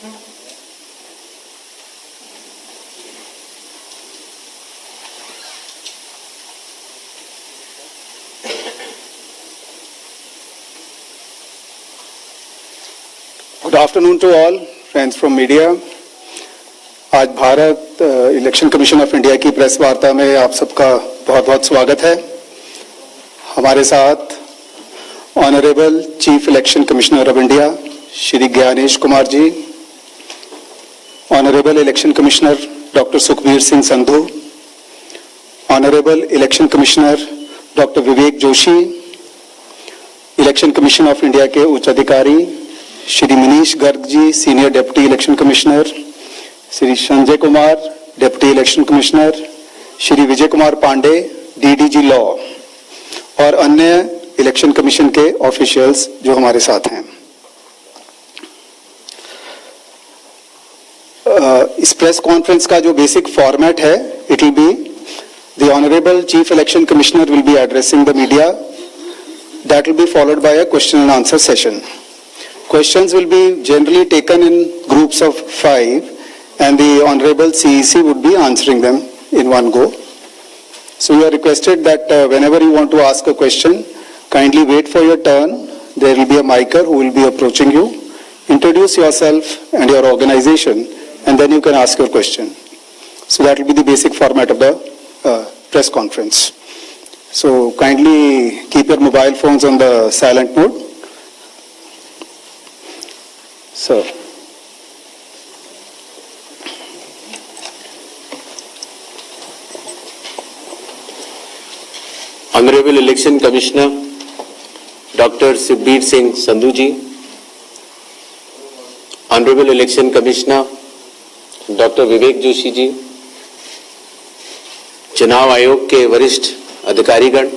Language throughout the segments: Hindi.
Good afternoon to all friends from media. आज Bharat election commission of India की प्रेस वार्ता में आप सबका बहुत बहुत स्वागत है। हमारे साथ honourable chief election commissioner of India Shri Gyanesh Kumar ji, honourable election commissioner doctor Sukhbir Singh Sandhu, honourable election commissioner doctor Vivek Joshi, election commission of India के उच्च अधिकारी Shri Manish Garg ji, senior deputy election commissioner, Shri Sanjay Kumar, deputy election commissioner, Shri Vijay Kumar Pandey, DDG law, और अन्य इलेक्शन कमीशन के ऑफिशियल्स जो हमारे साथ हैं। इस प्रेस कॉन्फ्रेंस का जो बेसिक फॉर्मेट है, it will be the honourable chief election commissioner will be addressing the media, that will be followed by a question and answer session. Questions will be generally taken in groups of 5 and the Honorable CEC would be answering them in one go. So you are requested that whenever you want to ask a question, kindly wait for your turn. There will be a micer who will be approaching you. Introduce yourself and your organization and then you can ask your question. So that will be the basic format of the press conference. So kindly keep your mobile phones on the silent mode. Sir. Honorable Election Commissioner Dr. Sukhbir Singh Sandhu ji, Honorable Election Commissioner Dr. Vivek Joshi जी, चुनाव आयोग के वरिष्ठ अधिकारीगण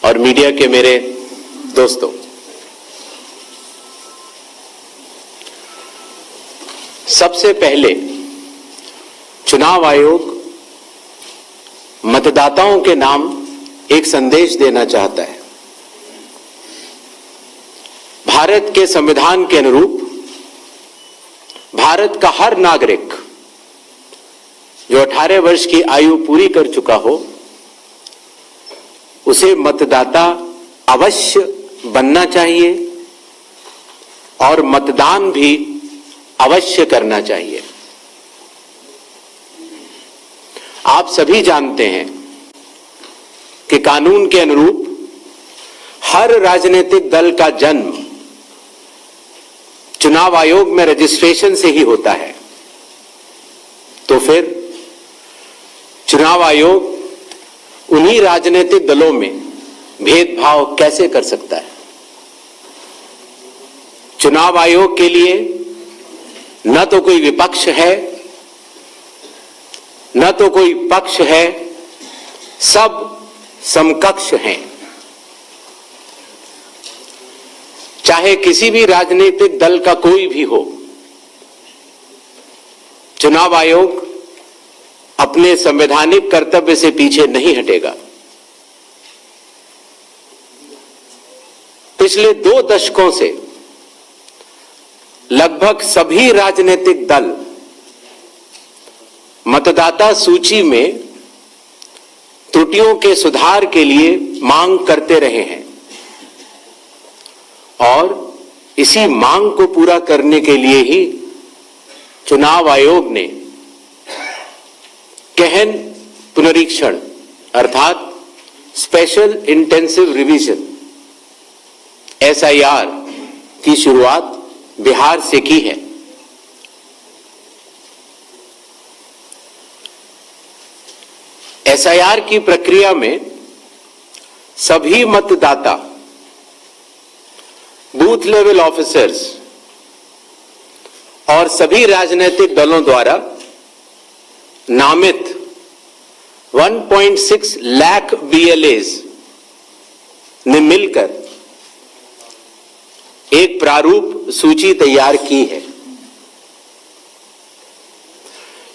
और मीडिया के मेरे दोस्तों, सबसे पहले चुनाव आयोग मतदाताओं के नाम एक संदेश देना चाहता है। भारत के संविधान के अनुरूप भारत का हर नागरिक जो 18 वर्ष की आयु पूरी कर चुका हो, उसे मतदाता अवश्य बनना चाहिए और मतदान भी अवश्य करना चाहिए। आप सभी जानते हैं कि कानून के अनुरूप हर राजनीतिक दल का जन्म चुनाव आयोग में रजिस्ट्रेशन से ही होता है। तो फिर चुनाव आयोग उन्हीं राजनीतिक दलों में भेदभाव कैसे कर सकता है? चुनाव आयोग के लिए न तो कोई विपक्ष है, न तो कोई पक्ष है, सब समकक्ष हैं। चाहे किसी भी राजनीतिक दल का कोई भी हो, चुनाव आयोग अपने संवैधानिक कर्तव्य से पीछे नहीं हटेगा। पिछले 2 दशकों से लगभग सभी राजनीतिक दल मतदाता सूची में त्रुटियों के सुधार के लिए मांग करते रहे हैं और इसी मांग को पूरा करने के लिए ही चुनाव आयोग ने गहन पुनरीक्षण अर्थात स्पेशल इंटेंसिव रिवीजन SIR की शुरुआत बिहार से की है। SIR की प्रक्रिया में सभी मतदाता, बूथ लेवल ऑफिसर्स और सभी राजनीतिक दलों द्वारा नामित 1.6 लाख BLAs ने मिलकर एक प्रारूप सूची तैयार की है।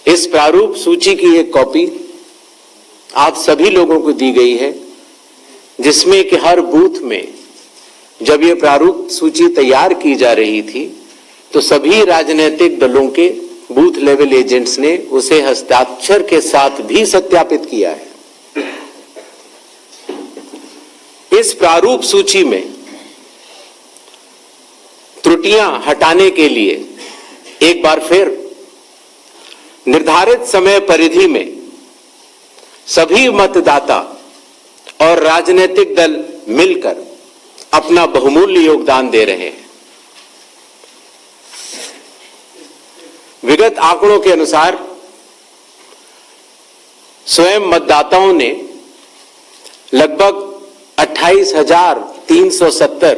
इस प्रारूप सूची की एक कॉपी आप सभी लोगों को दी गई है, जिसमें कि हर बूथ में जब ये प्रारूप सूची तैयार की जा रही थी तो सभी राजनीतिक दलों के बूथ लेवल एजेंट्स ने उसे हस्ताक्षर के साथ भी सत्यापित किया है। इस प्रारूप सूची में त्रुटियां हटाने के लिए एक बार फिर निर्धारित समय परिधि में सभी मतदाता और राजनीतिक दल मिलकर अपना बहुमूल्य योगदान दे रहे हैं। विगत आंकड़ों के अनुसार स्वयं मतदाताओं ने लगभग 28,370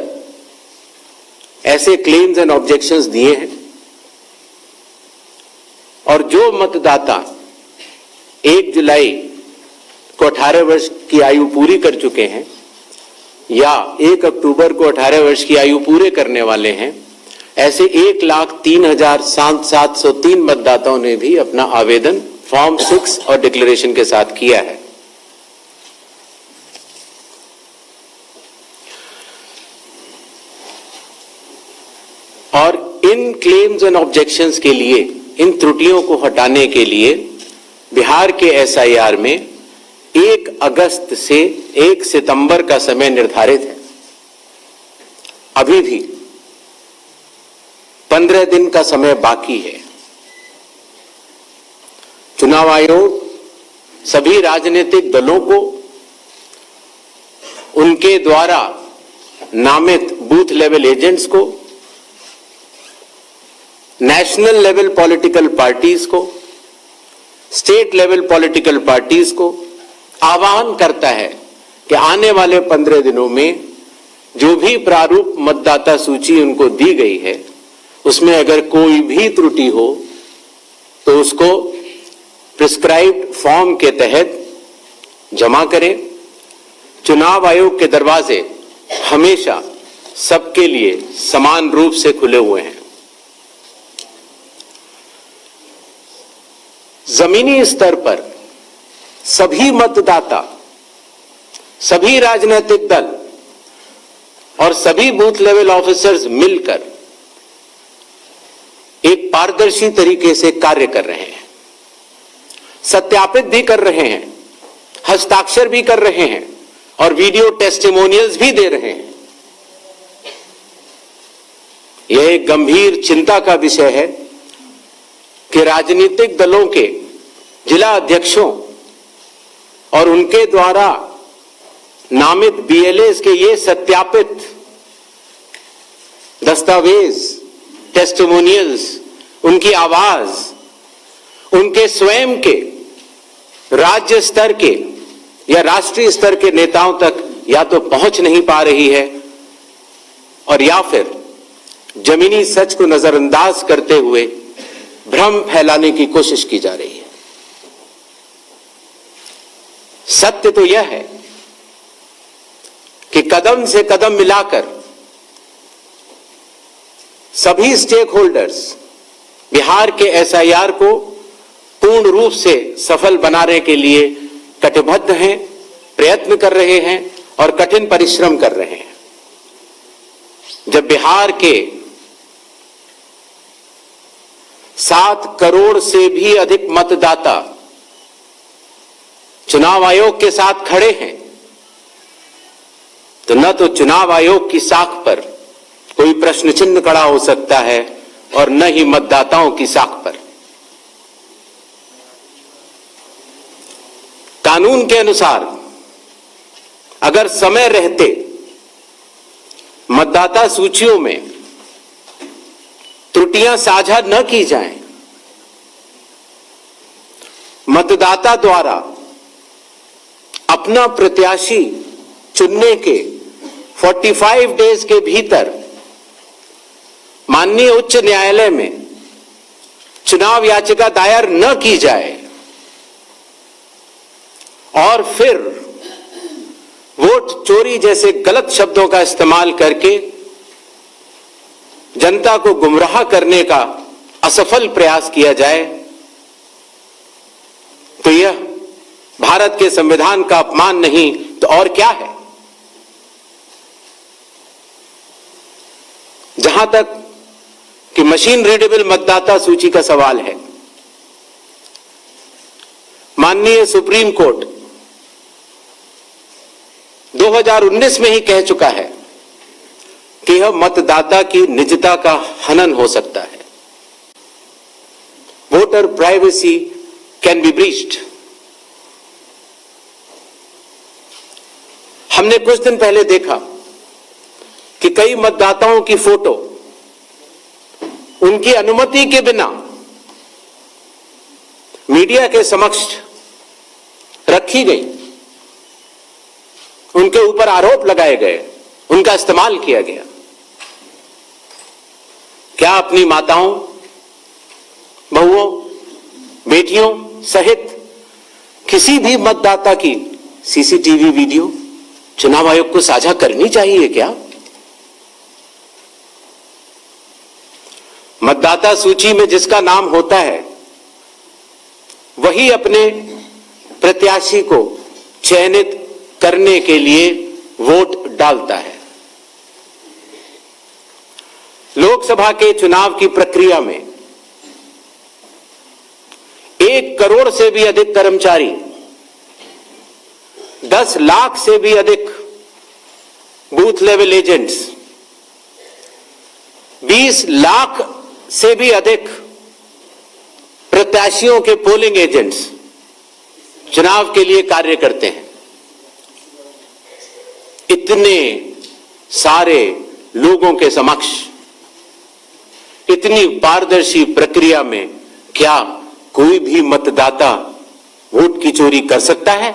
ऐसे क्लेम्स एंड ऑब्जेक्शंस दिए हैं और जो मतदाता 1 जुलाई को 18 वर्ष की आयु पूरी कर चुके हैं या 1 अक्टूबर को 18 वर्ष की आयु पूरे करने वाले हैं, ऐसे 1,03,703 मतदाताओं ने भी अपना आवेदन फॉर्म 6 और डिक्लेरेशन के साथ किया है। और इन क्लेम्स एंड ऑब्जेक्शंस के लिए, इन त्रुटियों को हटाने के लिए बिहार के एसआईआर में 1 अगस्त से 1 सितंबर का समय निर्धारित है। अभी भी 15 दिन का समय बाकी है। चुनाव आयोग सभी राजनीतिक दलों को उनके द्वारा नामित बूथ लेवल एजेंट्स को, नेशनल लेवल पॉलिटिकल पार्टीज को, स्टेट लेवल पॉलिटिकल पार्टीज को आह्वान करता है कि आने वाले 15 दिनों में जो भी प्रारूप मतदाता सूची उनको दी गई है उसमें अगर कोई भी त्रुटि हो तो उसको प्रिस्क्राइब्ड फॉर्म के तहत जमा करें। चुनाव आयोग के दरवाजे हमेशा सबके लिए समान रूप से खुले हुए हैं। जमीनी स्तर पर सभी मतदाता, सभी राजनीतिक दल और सभी बूथ लेवल ऑफिसर्स मिलकर एक पारदर्शी तरीके से कार्य कर रहे हैं, सत्यापित भी कर रहे हैं, हस्ताक्षर भी कर रहे हैं और वीडियो टेस्टिमोनियल्स भी दे रहे हैं। यह एक गंभीर चिंता का विषय है कि राजनीतिक दलों के जिला अध्यक्षों और उनके द्वारा नामित बीएलएस के ये सत्यापित दस्तावेज, टेस्टिमोनियल्स, उनकी आवाज उनके स्वयं के राज्य स्तर के या राष्ट्रीय स्तर के नेताओं तक या तो पहुंच नहीं पा रही है और या फिर जमीनी सच को नजरअंदाज करते हुए भ्रम फैलाने की कोशिश की जा रही है। सत्य तो यह है कि कदम से कदम मिलाकर सभी स्टेक होल्डर्स बिहार के एसआईआर को पूर्ण रूप से सफल बनाने के लिए कटिबद्ध हैं, प्रयत्न कर रहे हैं और कठिन परिश्रम कर रहे हैं। जब बिहार के 7 करोड़ से भी अधिक मतदाता चुनाव आयोग के साथ खड़े हैं तो न तो चुनाव आयोग की साख पर कोई प्रश्न चिन्ह खड़ा हो सकता है और न ही मतदाताओं की साख पर। कानून के अनुसार अगर समय रहते मतदाता सूचियों में त्रुटियां साझा न की जाएं, मतदाता द्वारा अपना प्रत्याशी चुनने के 45 डेज के भीतर माननीय उच्च न्यायालय में चुनाव याचिका दायर न की जाए और फिर वोट चोरी जैसे गलत शब्दों का इस्तेमाल करके जनता को गुमराह करने का असफल प्रयास किया जाए तो यह भारत के संविधान का अपमान नहीं तो और क्या है। जहां तक कि मशीन रीडेबल मतदाता सूची का सवाल है। माननीय सुप्रीम कोर्ट 2019 में ही कह चुका है कि यह मतदाता की निजता का हनन हो सकता है। Voter privacy can be breached. हमने कुछ दिन पहले देखा कि कई मतदाताओं की फोटो उनकी अनुमति के बिना मीडिया के समक्ष रखी गई, उनके ऊपर आरोप लगाए गए, उनका इस्तेमाल किया गया। क्या अपनी माताओं, बहुओं, बेटियों सहित किसी भी मतदाता की सीसीटीवी वीडियो चुनाव आयोग को साझा करनी चाहिए क्या? मतदाता सूची में जिसका नाम होता है वही अपने प्रत्याशी को चयनित करने के लिए वोट डालता है। लोकसभा के चुनाव की प्रक्रिया में 1 करोड़ से भी अधिक कर्मचारी, 10 लाख से भी अधिक बूथ लेवल एजेंट्स, 20 लाख से भी अधिक प्रत्याशियों के पोलिंग एजेंट्स चुनाव के लिए कार्य करते हैं। इतने सारे लोगों के समक्ष इतनी पारदर्शी प्रक्रिया में क्या कोई भी मतदाता वोट की चोरी कर सकता है?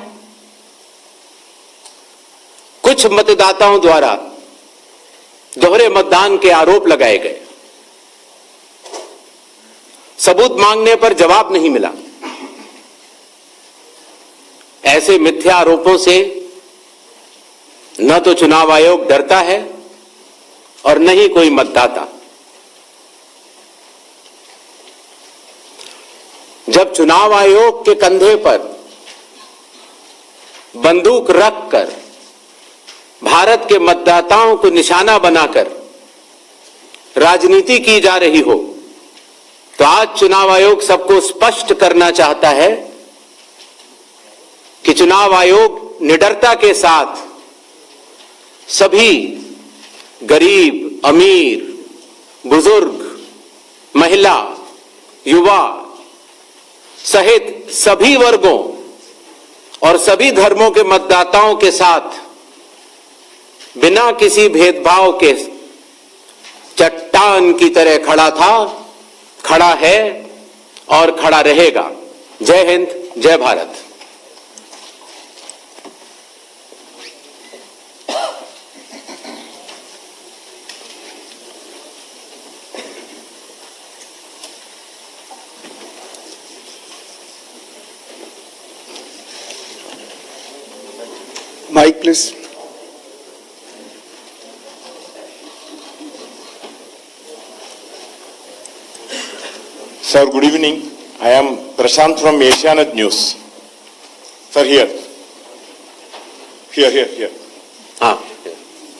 कुछ मतदाताओं द्वारा दोहरे मतदान के आरोप लगाए गए। सबूत मांगने पर जवाब नहीं मिला। ऐसे मिथ्या आरोपों से न तो चुनाव आयोग डरता है और न ही कोई मतदाता। जब चुनाव आयोग के कंधे पर बंदूक रखकर भारत के मतदाताओं को निशाना बनाकर राजनीति की जा रही हो, तो आज चुनाव आयोग सबको स्पष्ट करना चाहता है कि चुनाव आयोग निडरता के साथ सभी गरीब, अमीर, बुजुर्ग, महिला, युवा सहित सभी वर्गों और सभी धर्मों के मतदाताओं के साथ बिना किसी भेदभाव के चट्टान की तरह खड़ा था, खड़ा है और खड़ा रहेगा। जय हिंद, जय Bharat. Mic, please. Sir, good evening. I am Prashant from Asianet News. Sir, here. हाँ,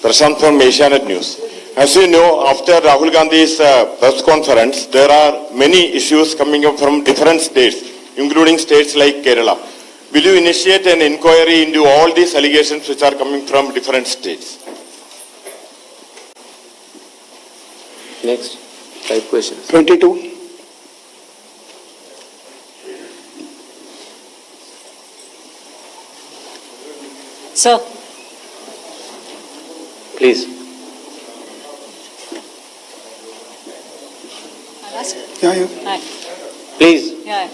Prashant from Asianet News. As you know, after Rahul Gandhi's press conference, there are many issues coming up from different states, including states like Kerala. Will you initiate an inquiry into all these allegations which are coming from different states? next 5 questions. 22. Sir, Please. I'll ask. Yeah. Hi. Please, Yeah.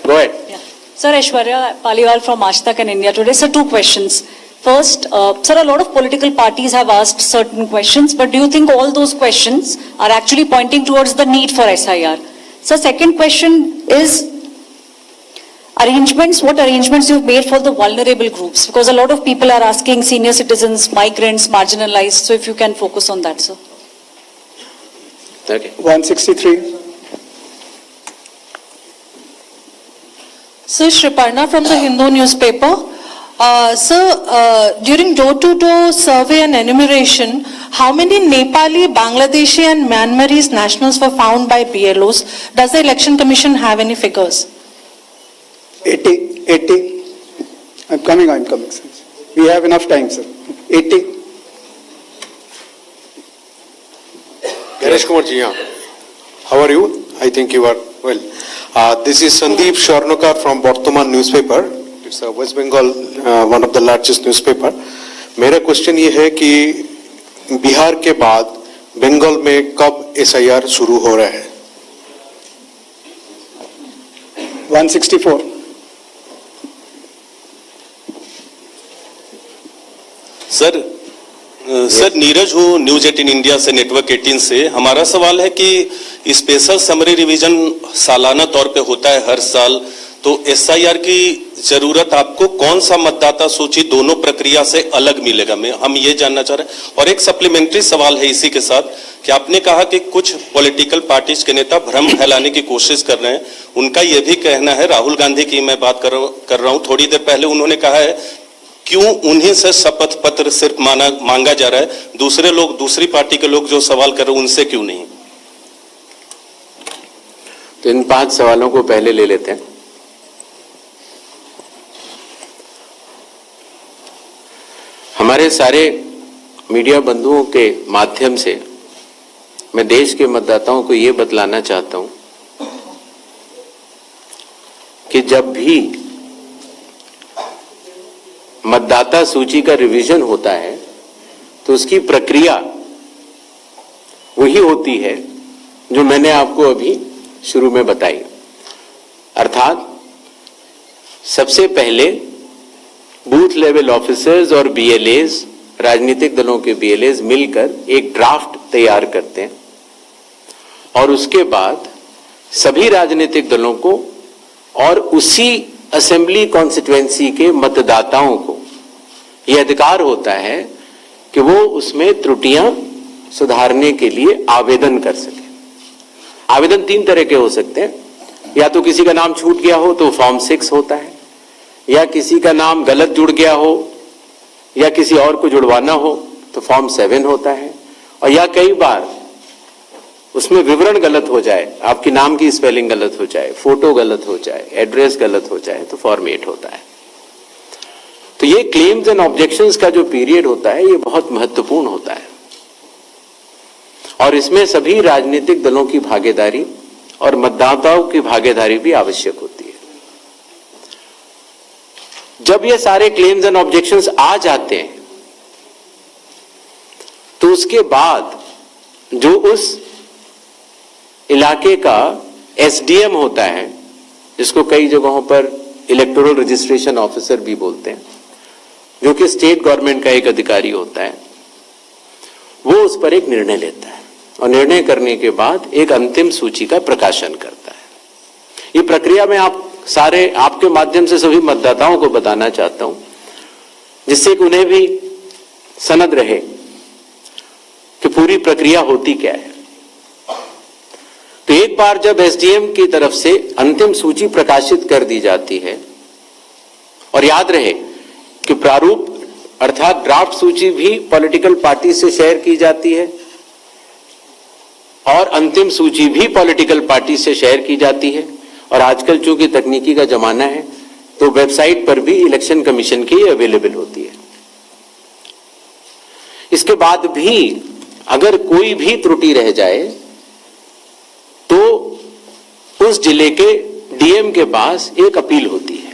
go ahead. Yeah. Sir, Aishwarya Paliwal from Aaj and India Today. Sir, 2 questions. First, sir, a lot of political parties have asked certain questions, but do you think all those questions are actually pointing towards the need for SIR? Sir, second question is what arrangements you've made for the vulnerable groups? Because a lot of people are asking senior citizens, migrants, marginalized. So if you can focus on that, sir. Okay. 163. Sir, Shriparna from the Hindu newspaper. Sir, during door-to-door survey and enumeration, how many Nepali, Bangladeshi and Myanmarese nationals were found by BLOs? Does the Election Commission have any figures? 80. I'm coming, sir. We have enough time, sir. 80. Ganesh Kumar ji, how are you? I think you are well. This is Sandeep Shornukar from Bartaman newspaper. It's a West Bengal, one of the largest newspaper. मेरा क्वेश्चन ये है कि बिहार के बाद बंगाल में कब SIR शुरू हो रहा है? 164. सर नीरज हूँ न्यूज 18 इंडिया से, नेटवर्क 18 से। हमारा सवाल है कि स्पेशल समरी रिवीजन सालाना तौर पे होता है हर साल, तो SIR की जरूरत आपको कौन सा मतदाता सूची दोनों प्रक्रिया से अलग मिलेगा, हम ये जानना चाह रहे हैं। और एक सप्लीमेंट्री सवाल है इसी के साथ कि आपने कहा कि कुछ पॉलिटिकल पार्टीज के नेता भ्रम फैलाने की कोशिश कर रहे हैं। उनका यह भी कहना है, राहुल गांधी की मैं बात कर रहा हूं, थोड़ी देर पहले उन्होंने कहा है क्यों उन्हीं से शपथ पत्र सिर्फ मांगा जा रहा है, दूसरे लोग, दूसरी पार्टी के लोग जो सवाल कर रहे हैं उनसे क्यों नहीं। तो इन 5 सवालों को पहले ले लेते हैं। हमारे सारे मीडिया बंधुओं के माध्यम से मैं देश के मतदाताओं को ये बतलाना चाहता हूं कि जब भी मतदाता सूची का रिवीजन होता है तो उसकी प्रक्रिया वही होती है जो मैंने आपको अभी शुरू में बताई। अर्थात सबसे पहले बूथ लेवल ऑफिसर्स और BLAs, राजनीतिक दलों के BLAs मिलकर एक ड्राफ्ट तैयार करते हैं और उसके बाद सभी राजनीतिक दलों को और उसी असेंबली कॉन्स्टिट्यूएंसी के मतदाताओं को यह अधिकार होता है कि वो उसमें त्रुटियां सुधारने के लिए आवेदन कर सके। आवेदन 3 तरह के हो सकते हैं, या तो किसी का नाम छूट गया हो तो फॉर्म 6 होता है, या किसी का नाम गलत जुड़ गया हो या किसी और को जुड़वाना हो तो फॉर्म 7 होता है, और या कई बार उसमें विवरण गलत हो जाए, आपके नाम की स्पेलिंग गलत हो जाए, फोटो गलत हो जाए, एड्रेस गलत हो जाए तो फॉर्म 8 होता है। तो ये क्लेम्स एंड ऑब्जेक्शंस का जो पीरियड होता है ये बहुत महत्वपूर्ण होता है और इसमें सभी राजनीतिक दलों की भागीदारी और मतदाताओं की भागीदारी भी आवश्यक होती है। जब ये सारे क्लेम्स एंड ऑब्जेक्शंस आ जाते हैं तो उसके बाद जो उस इलाके का SDM होता है, जिसको कई जगहों पर इलेक्टोरल रजिस्ट्रेशन ऑफिसर भी बोलते हैं, जो कि स्टेट गवर्नमेंट का एक अधिकारी होता है, वो उस पर एक निर्णय लेता है और निर्णय करने के बाद एक अंतिम सूची का प्रकाशन करता है। ये प्रक्रिया में आप सारे, आपके माध्यम से सभी मतदाताओं को बताना चाहता हूं, जिससे कि उन्हें भी सनद रहे कि पूरी प्रक्रिया होती क्या है। तो एक बार जब SDM की तरफ से अंतिम सूची प्रकाशित कर दी जाती है, और याद रहे कि प्रारूप अर्थात ड्राफ्ट सूची भी पॉलिटिकल पार्टी से शेयर की जाती है और अंतिम सूची भी पॉलिटिकल पार्टी से शेयर की जाती है, और आजकल चूंकि तकनीकी का जमाना है तो वेबसाइट पर भी इलेक्शन कमीशन की अवेलेबल होती है। इसके बाद भी अगर कोई भी त्रुटि रह जाए तो उस जिले के DM के पास एक अपील होती है,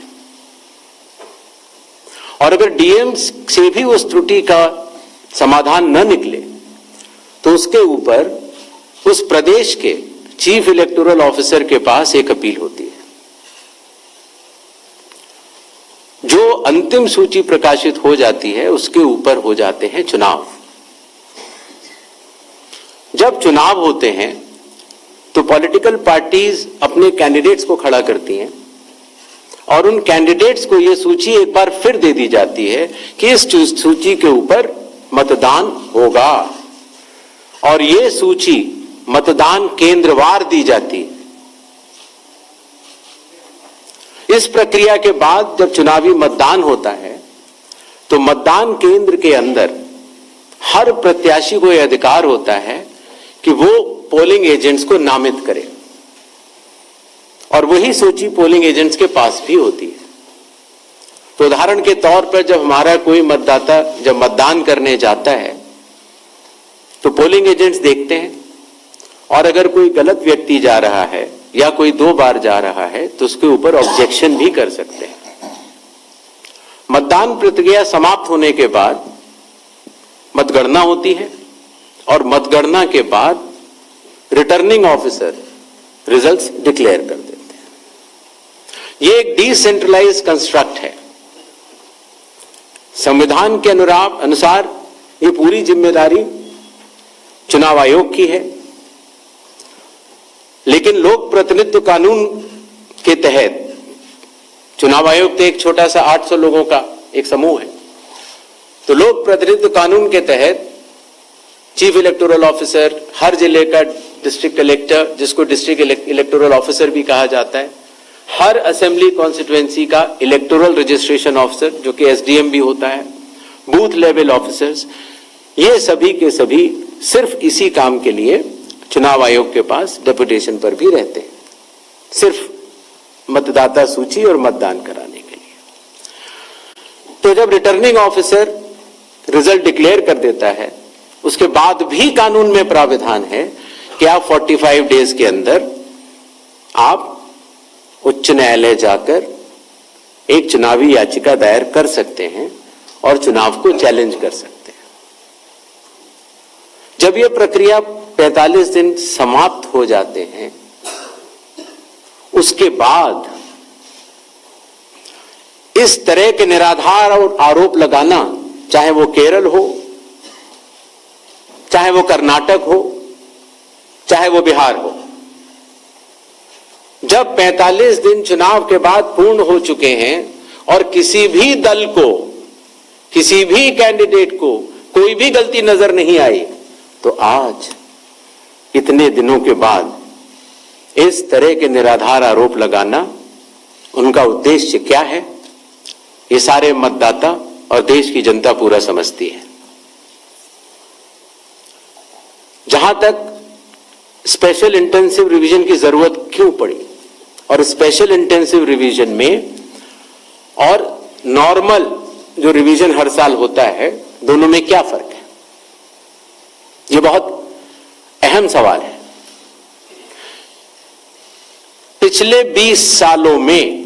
और अगर DM से भी उस त्रुटि का समाधान न निकले तो उसके ऊपर उस प्रदेश के चीफ इलेक्टोरल ऑफिसर के पास एक अपील होती है। जो अंतिम सूची प्रकाशित हो जाती है उसके ऊपर हो जाते हैं चुनाव। जब चुनाव होते हैं तो पॉलिटिकल पार्टीज अपने कैंडिडेट्स को खड़ा करती हैं और उन कैंडिडेट्स को यह सूची एक बार फिर दे दी जाती है कि इस सूची के ऊपर मतदान होगा, और यह सूची मतदान केंद्रवार दी जाती है। इस प्रक्रिया के बाद जब चुनावी मतदान होता है तो मतदान केंद्र के अंदर हर प्रत्याशी को यह अधिकार होता है कि वो पोलिंग एजेंट्स को नामित करे, और वही सूची पोलिंग एजेंट्स के पास भी होती है। तो उदाहरण के तौर पर जब हमारा कोई मतदाता जब मतदान करने जाता है तो पोलिंग एजेंट्स देखते हैं, और अगर कोई गलत व्यक्ति जा रहा है या कोई 2 बार जा रहा है तो उसके ऊपर ऑब्जेक्शन भी कर सकते हैं। मतदान प्रक्रिया समाप्त होने के बाद मतगणना होती है, और मतगणना के बाद रिटर्निंग ऑफिसर रिजल्ट्स डिक्लेयर कर देते हैं। यह एक डिसेंट्रलाइज कंस्ट्रक्ट है। संविधान के अनुसार ये पूरी जिम्मेदारी चुनाव आयोग की है, लेकिन लोक प्रतिनिधित्व कानून के तहत चुनाव आयोग तो एक छोटा सा 800 लोगों का एक समूह है, तो लोक प्रतिनिधित्व कानून के तहत चीफ इलेक्टोरल ऑफिसर, हर जिले का डिस्ट्रिक्ट कलेक्टर, जिसको डिस्ट्रिक्ट इलेक्टोरल ऑफिसर भी कहा जाता है, हर असेंबली कॉन्स्टिट्यूएंसी का इलेक्टोरल रजिस्ट्रेशन ऑफिसर जो कि एसडीएम भी होता है, बूथ लेवल ऑफिसर्स, ये सभी के सभी सिर्फ इसी काम के लिए चुनाव आयोग के पास डेपुटेशन पर भी रहते हैं, सिर्फ मतदाता सूची और मतदान कराने के लिए। तो जब रिटर्निंग ऑफिसर रिजल्ट डिक्लेयर कर देता है, उसके बाद भी कानून में प्राविधान है कि आप 45 डेज के अंदर आप उच्च न्यायालय जाकर एक चुनावी याचिका दायर कर सकते हैं और चुनाव को चैलेंज कर सकते हैं। जब यह प्रक्रिया 45 दिन समाप्त हो जाते हैं, उसके बाद इस तरह के निराधार और आरोप लगाना, चाहे वो केरल हो, चाहे वो कर्नाटक हो, चाहे वो बिहार हो, जब 45 दिन चुनाव के बाद पूर्ण हो चुके हैं और किसी भी दल को, किसी भी कैंडिडेट को कोई भी गलती नजर नहीं आई, तो आज इतने दिनों के बाद इस तरह के निराधार आरोप लगाना, उनका उद्देश्य क्या है, ये सारे मतदाता और देश की जनता पूरा समझती है। जहां तक स्पेशल इंटेंसिव रिवीजन की जरूरत क्यों पड़ी, और स्पेशल इंटेंसिव रिवीजन में और नॉर्मल जो रिवीजन हर साल होता है, दोनों में क्या फर्क है, यह बहुत अहम सवाल है। पिछले 20 सालों में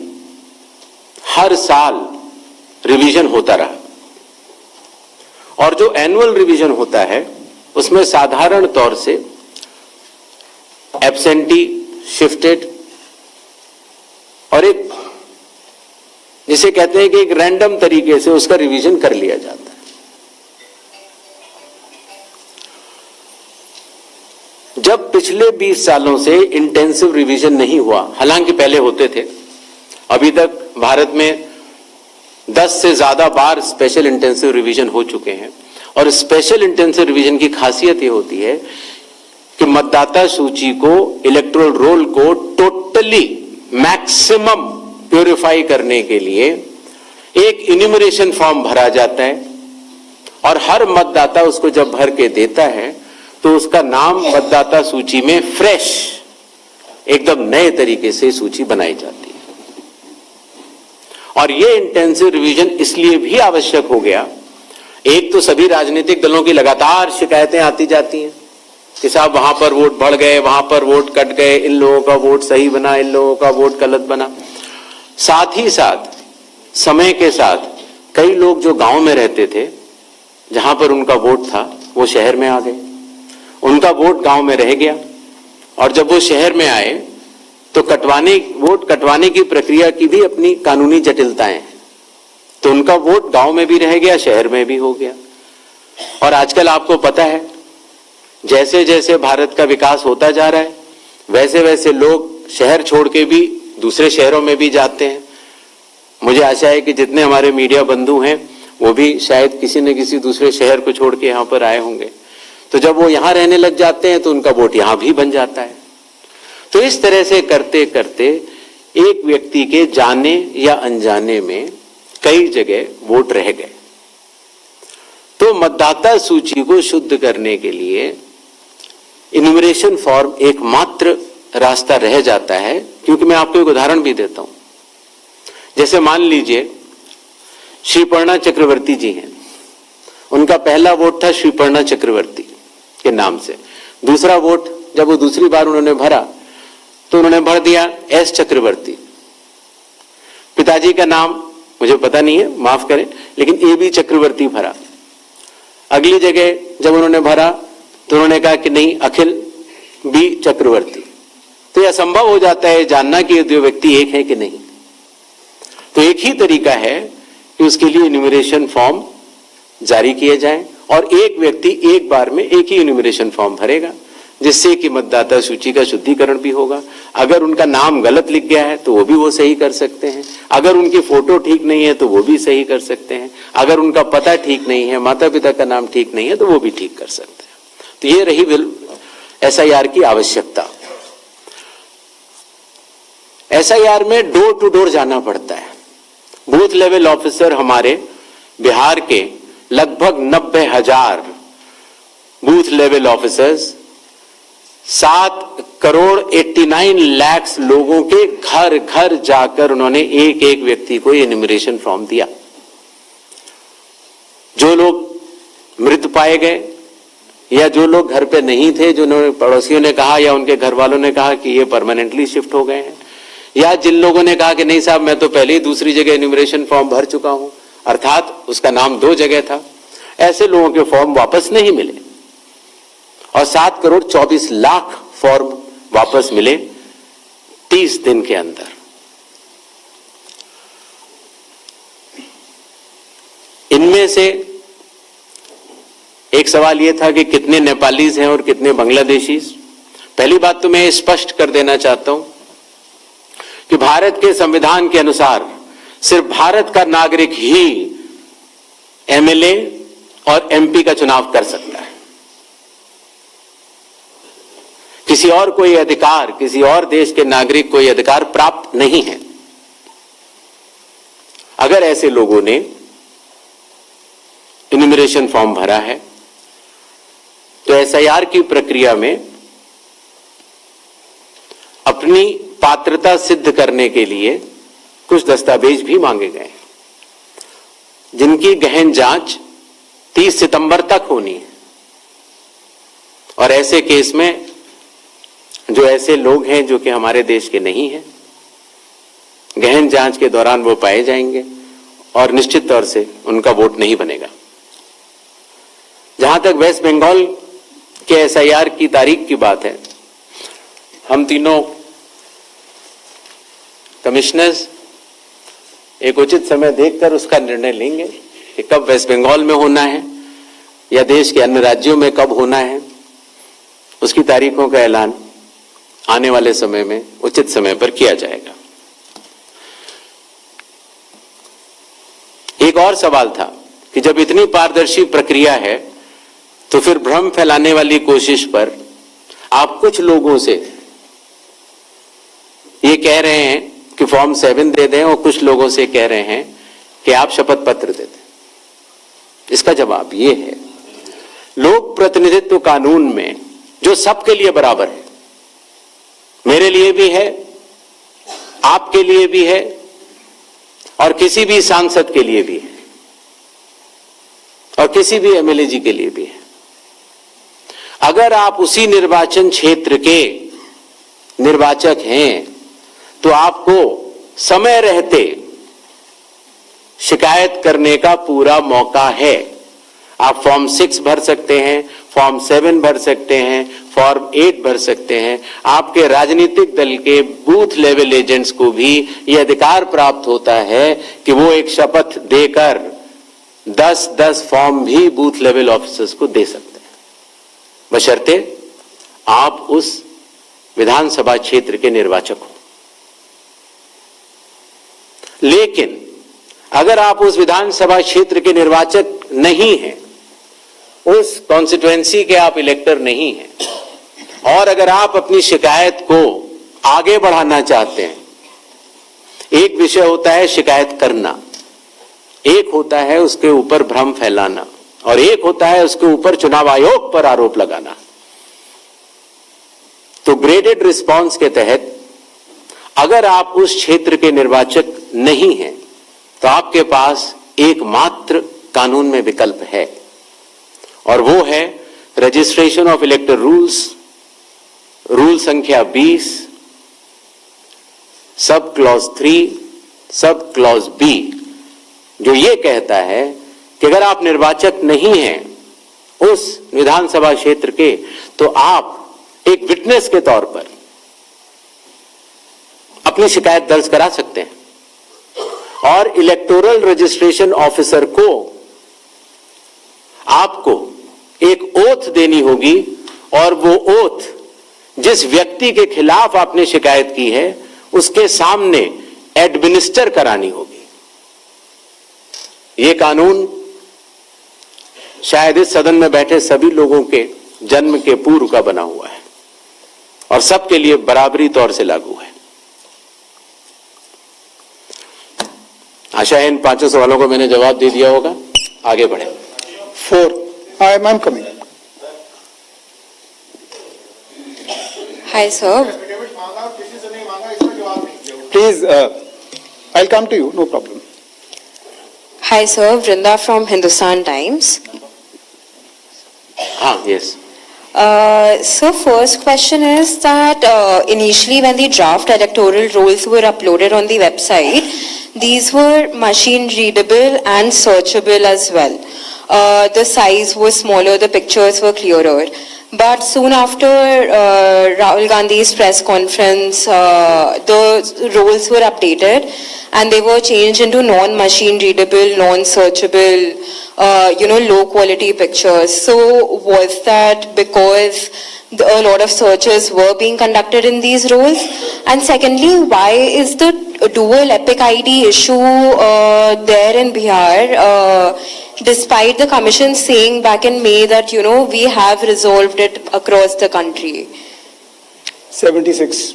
हर साल रिवीजन होता रहा, और जो एनुअल रिवीजन होता है उसमें साधारण तौर से एब्सेंटी, शिफ्टेड और एक जिसे कहते हैं कि एक रैंडम तरीके से उसका रिवीजन कर लिया जाता है। जब पिछले 20 सालों से इंटेंसिव रिवीजन नहीं हुआ, हालांकि पहले होते थे, अभी तक भारत में 10 से ज्यादा बार स्पेशल इंटेंसिव रिवीजन हो चुके हैं, और स्पेशल इंटेंसिव रिवीजन की खासियत यह होती है कि मतदाता सूची को, इलेक्टोरल रोल को टोटली मैक्सिमम प्यूरिफाई करने के लिए एक इन्यूमरेशन फॉर्म भरा जाता है, और हर मतदाता उसको जब भर के देता है तो उसका नाम मतदाता सूची में फ्रेश, एकदम नए तरीके से सूची बनाई जाती है। और यह इंटेंसिव रिवीजन इसलिए भी आवश्यक हो गया, एक तो सभी राजनीतिक दलों की लगातार शिकायतें आती जाती हैं कि साहब वहां पर वोट बढ़ गए, वहां पर वोट कट गए, इन लोगों का वोट सही बना, इन लोगों का वोट गलत बना। साथ ही साथ समय के साथ कई लोग जो गांव में रहते थे, जहां पर उनका वोट था, वो शहर में आ गए, उनका वोट गांव में रह गया, और जब वो शहर में आए तो वोट कटवाने की प्रक्रिया की भी अपनी कानूनी जटिलताएं हैं, तो उनका वोट गांव में भी रह गया, शहर में भी हो गया। और आजकल आपको पता है, जैसे जैसे भारत का विकास होता जा रहा है, वैसे वैसे लोग शहर छोड़ के भी दूसरे शहरों में भी जाते हैं। मुझे आशा है कि जितने हमारे मीडिया बंधु हैं वो भी शायद किसी न किसी दूसरे शहर को छोड़ के यहाँ पर आए होंगे, तो जब वो यहाँ रहने लग जाते हैं तो उनका वोट यहाँ भी बन जाता है। तो इस तरह से करते करते एक व्यक्ति के जाने या अनजाने में कई जगह वोट रह गए। तो मतदाता सूची को शुद्ध करने के लिए इन्यूमरेशन फॉर्म एकमात्र रास्ता रह जाता है। क्योंकि मैं आपको एक उदाहरण भी देता हूं, जैसे मान लीजिए श्रीपर्णा चक्रवर्ती जी हैं, उनका पहला वोट था श्रीपर्णा चक्रवर्ती के नाम से, दूसरा वोट जब वो दूसरी बार उन्होंने भरा तो उन्होंने भर दिया एस चक्रवर्ती। पिताजी का नाम मुझे पता नहीं है, माफ करें, लेकिन ए बी चक्रवर्ती भरा। अगली जगह जब उन्होंने भरा तो उन्होंने कहा कि नहीं, अखिल बी चक्रवर्ती। तो यह असंभव हो जाता है जानना कि ये दो व्यक्ति एक है कि नहीं। तो एक ही तरीका है कि उसके लिए इन्यूमरेशन फॉर्म जारी किए जाएं और एक व्यक्ति एक बार में एक ही इन्यूमरेशन फॉर्म भरेगा, जिससे कि मतदाता सूची का शुद्धिकरण भी होगा। अगर उनका नाम गलत लिख गया है तो वो भी वो सही कर सकते हैं, अगर उनकी फोटो ठीक नहीं है तो वो भी सही कर सकते हैं, अगर उनका पता ठीक नहीं है, माता पिता का नाम ठीक नहीं है तो वो भी ठीक कर सकते हैं। तो ये रही SIR की आवश्यकता। SIR में डोर टू डोर जाना पड़ता है। बूथ लेवल ऑफिसर हमारे बिहार के लगभग 90,000 बूथ लेवल ऑफिसर्स 7,89,00,000 लोगों के घर घर जाकर उन्होंने एक एक व्यक्ति को इन्यूमरेशन फॉर्म दिया। जो लोग मृत पाए गए या जो लोग घर पे नहीं थे, जो पड़ोसियों ने कहा या उनके घर वालों ने कहा कि ये परमानेंटली शिफ्ट हो गए हैं, या जिन लोगों ने कहा कि नहीं साहब मैं तो पहले ही दूसरी जगह इन्यूमरेशन फॉर्म भर चुका हूं, अर्थात उसका नाम 2 जगह था, ऐसे लोगों के फॉर्म वापस नहीं मिले और 7,24,00,000 फॉर्म वापस मिले 30 दिन के अंदर। इनमें से एक सवाल यह था कि कितने नेपालीज हैं और कितने बांग्लादेशीज। पहली बात तो मैं स्पष्ट कर देना चाहता हूं कि भारत के संविधान के अनुसार सिर्फ भारत का नागरिक ही MLA और MP का चुनाव कर सकता है। किसी और कोई अधिकार, किसी और देश के नागरिक को यह अधिकार प्राप्त नहीं है। अगर ऐसे लोगों ने इन्यूमरेशन फॉर्म भरा है तो SIR की प्रक्रिया में अपनी पात्रता सिद्ध करने के लिए कुछ दस्तावेज भी मांगे गए, जिनकी गहन जांच 30 सितंबर तक होनी है। और ऐसे केस में जो ऐसे लोग हैं जो कि हमारे देश के नहीं हैं, गहन जांच के दौरान वो पाए जाएंगे और निश्चित तौर से उनका वोट नहीं बनेगा। जहां तक वेस्ट बंगाल के SIR की तारीख की बात है, हम तीनों कमिश्नर्स एक उचित समय देखकर उसका निर्णय लेंगे कि कब वेस्ट बंगाल में होना है या देश के अन्य राज्यों में कब होना है। उसकी तारीखों का ऐलान आने वाले समय में उचित समय पर किया जाएगा। एक और सवाल था कि जब इतनी पारदर्शी प्रक्रिया है तो फिर भ्रम फैलाने वाली कोशिश पर आप कुछ लोगों से ये कह रहे हैं कि फॉर्म 7 दे दें और कुछ लोगों से कह रहे हैं कि आप शपथ पत्र दे दें। इसका जवाब ये है, लोक प्रतिनिधित्व कानून में जो सबके लिए बराबर है, मेरे लिए भी है, आपके लिए भी है और किसी भी सांसद के लिए भी है और किसी भी MLA जी के लिए भी है। अगर आप उसी निर्वाचन क्षेत्र के निर्वाचक हैं तो आपको समय रहते शिकायत करने का पूरा मौका है। आप फॉर्म 6 भर सकते हैं, फॉर्म 7 भर सकते हैं, फॉर्म 8 भर सकते हैं। आपके राजनीतिक दल के बूथ लेवल एजेंट्स को भी यह अधिकार प्राप्त होता है कि वो एक शपथ देकर 10-10 फॉर्म भी बूथ लेवल ऑफिसर्स को दे सकते हैं, बशर्ते आप उस विधानसभा क्षेत्र के निर्वाचक हो। लेकिन अगर आप उस विधानसभा क्षेत्र के निर्वाचक नहीं हैं, उस कॉन्स्टिट्यूएंसी के आप इलेक्टर नहीं हैं, और अगर आप अपनी शिकायत को आगे बढ़ाना चाहते हैं, एक विषय होता है शिकायत करना, एक होता है उसके ऊपर भ्रम फैलाना। और एक होता है उसके ऊपर चुनाव आयोग पर आरोप लगाना। तो ग्रेडेड रिस्पांस के तहत अगर आप उस क्षेत्र के निर्वाचक नहीं हैं तो आपके पास एकमात्र कानून में विकल्प है, और वो है रजिस्ट्रेशन ऑफ इलेक्टर रूल्स, रूल संख्या 20, sub clause 3, sub clause B, जो ये कहता है कि अगर आप निर्वाचक नहीं हैं उस विधानसभा क्षेत्र के, तो आप एक विटनेस के तौर पर अपनी शिकायत दर्ज करा सकते हैं, और इलेक्टोरल रजिस्ट्रेशन ऑफिसर को आपको एक ओथ देनी होगी, और वो ओथ जिस व्यक्ति के खिलाफ आपने शिकायत की है उसके सामने एडमिनिस्टर करानी होगी। ये कानून शायद इस सदन में बैठे सभी लोगों के जन्म के पूर्व का बना हुआ है और सबके लिए बराबरी तौर से लागू है। आशा है इन 5 सवालों को मैंने जवाब दे दिया होगा। आगे बढ़े। 4. I am coming. Hi, sir. Please, I'll come to you, no problem. Hi, sir. Vrinda from Hindustan Times. Yes. So, first question is that initially when the draft electoral rolls were uploaded on the website, these were machine readable and searchable as well. The size was smaller, the pictures were clearer. But soon after Rahul Gandhi's press conference, the roles were updated and they were changed into non-machine readable, non-searchable, low quality pictures. So was that because a lot of searches were being conducted in these roles? And secondly, why is the dual epic ID issue there in Bihar? Despite the commission saying back in May that, we have resolved it across the country. 76.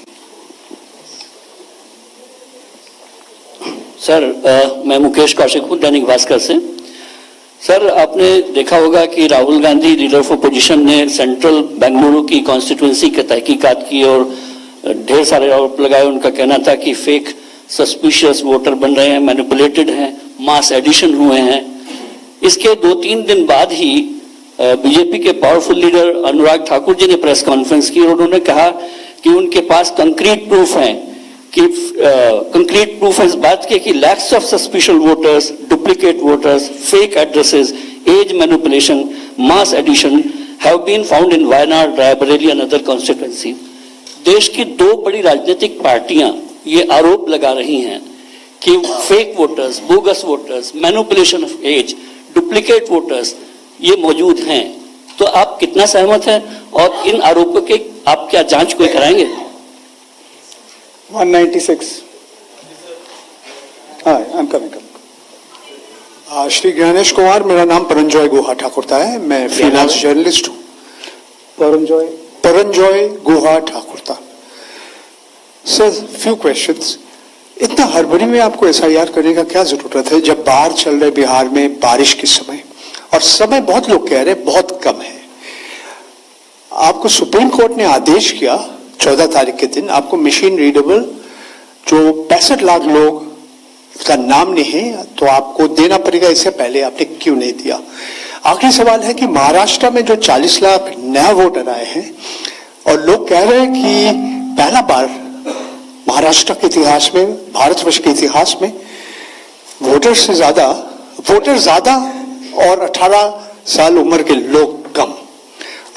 Sir मैं मुकेश कौशिक हूँ दैनिक भास्कर से। सर आपने देखा होगा कि Rahul Gandhi leader of opposition ने सेंट्रल बेंगलुरु की कॉन्स्टिट्यूंसी की तहकीकात की और ढेर सारे आरोप लगाए। उनका कहना था कि फेक सस्पिशियस वोटर बन रहे हैं, मैनिपुलेटेड हैं, मास एडिशन हुए हैं। इसके 2-3 दिन बाद ही बीजेपी के पावरफुल लीडर अनुराग ठाकुर जी ने प्रेस कॉन्फ्रेंस की और उन्होंने कहा कि उनके पास कंक्रीट प्रूफ हैं कि कंक्रीट प्रूफ इस बात के कि lakhs of suspicious voters, duplicate voters, fake addresses, age manipulation, mass addition have been found in Wayanad, Raebareli and other constituency. देश की 2 बड़ी राजनीतिक पार्टियां ये आरोप लगा रही हैं कि fake voters, bogus voters, manipulation of age, duplicate voters ये मौजूद हैं। तो आप कितना सहमत हैं और इन आरोपों के आप क्या जांच कोई कराएंगे? 196. Hi, I'm coming. Shri Gyanesh Kumar, मेरा नाम परंजॉय गुहा ठाकुरता है, मैं फ्रीलांस जर्नलिस्ट हूँ। Paranjoy Guha Thakurta. Sir, few questions. इतना हड़बड़ी में आपको एसआईआर करने का क्या जरूरत है जब बाढ़ चल रहे बिहार में, बारिश के समय, और समय बहुत लोग कह रहे हैं बहुत कम है। आपको सुप्रीम कोर्ट ने आदेश किया 14 तारीख के दिन, आपको मशीन रीडेबल जो 65 लाख लोग का नाम नहीं है तो आपको देना पड़ेगा। इससे पहले आपने क्यों नहीं दिया? आखिरी सवाल है कि महाराष्ट्र में जो 40 लाख नया वोटर आए हैं और लोग कह रहे हैं कि पहला बार महाराष्ट्र के इतिहास में, भारतवर्ष के इतिहास में वोटर ज्यादा और 18 साल उम्र के लोग कम,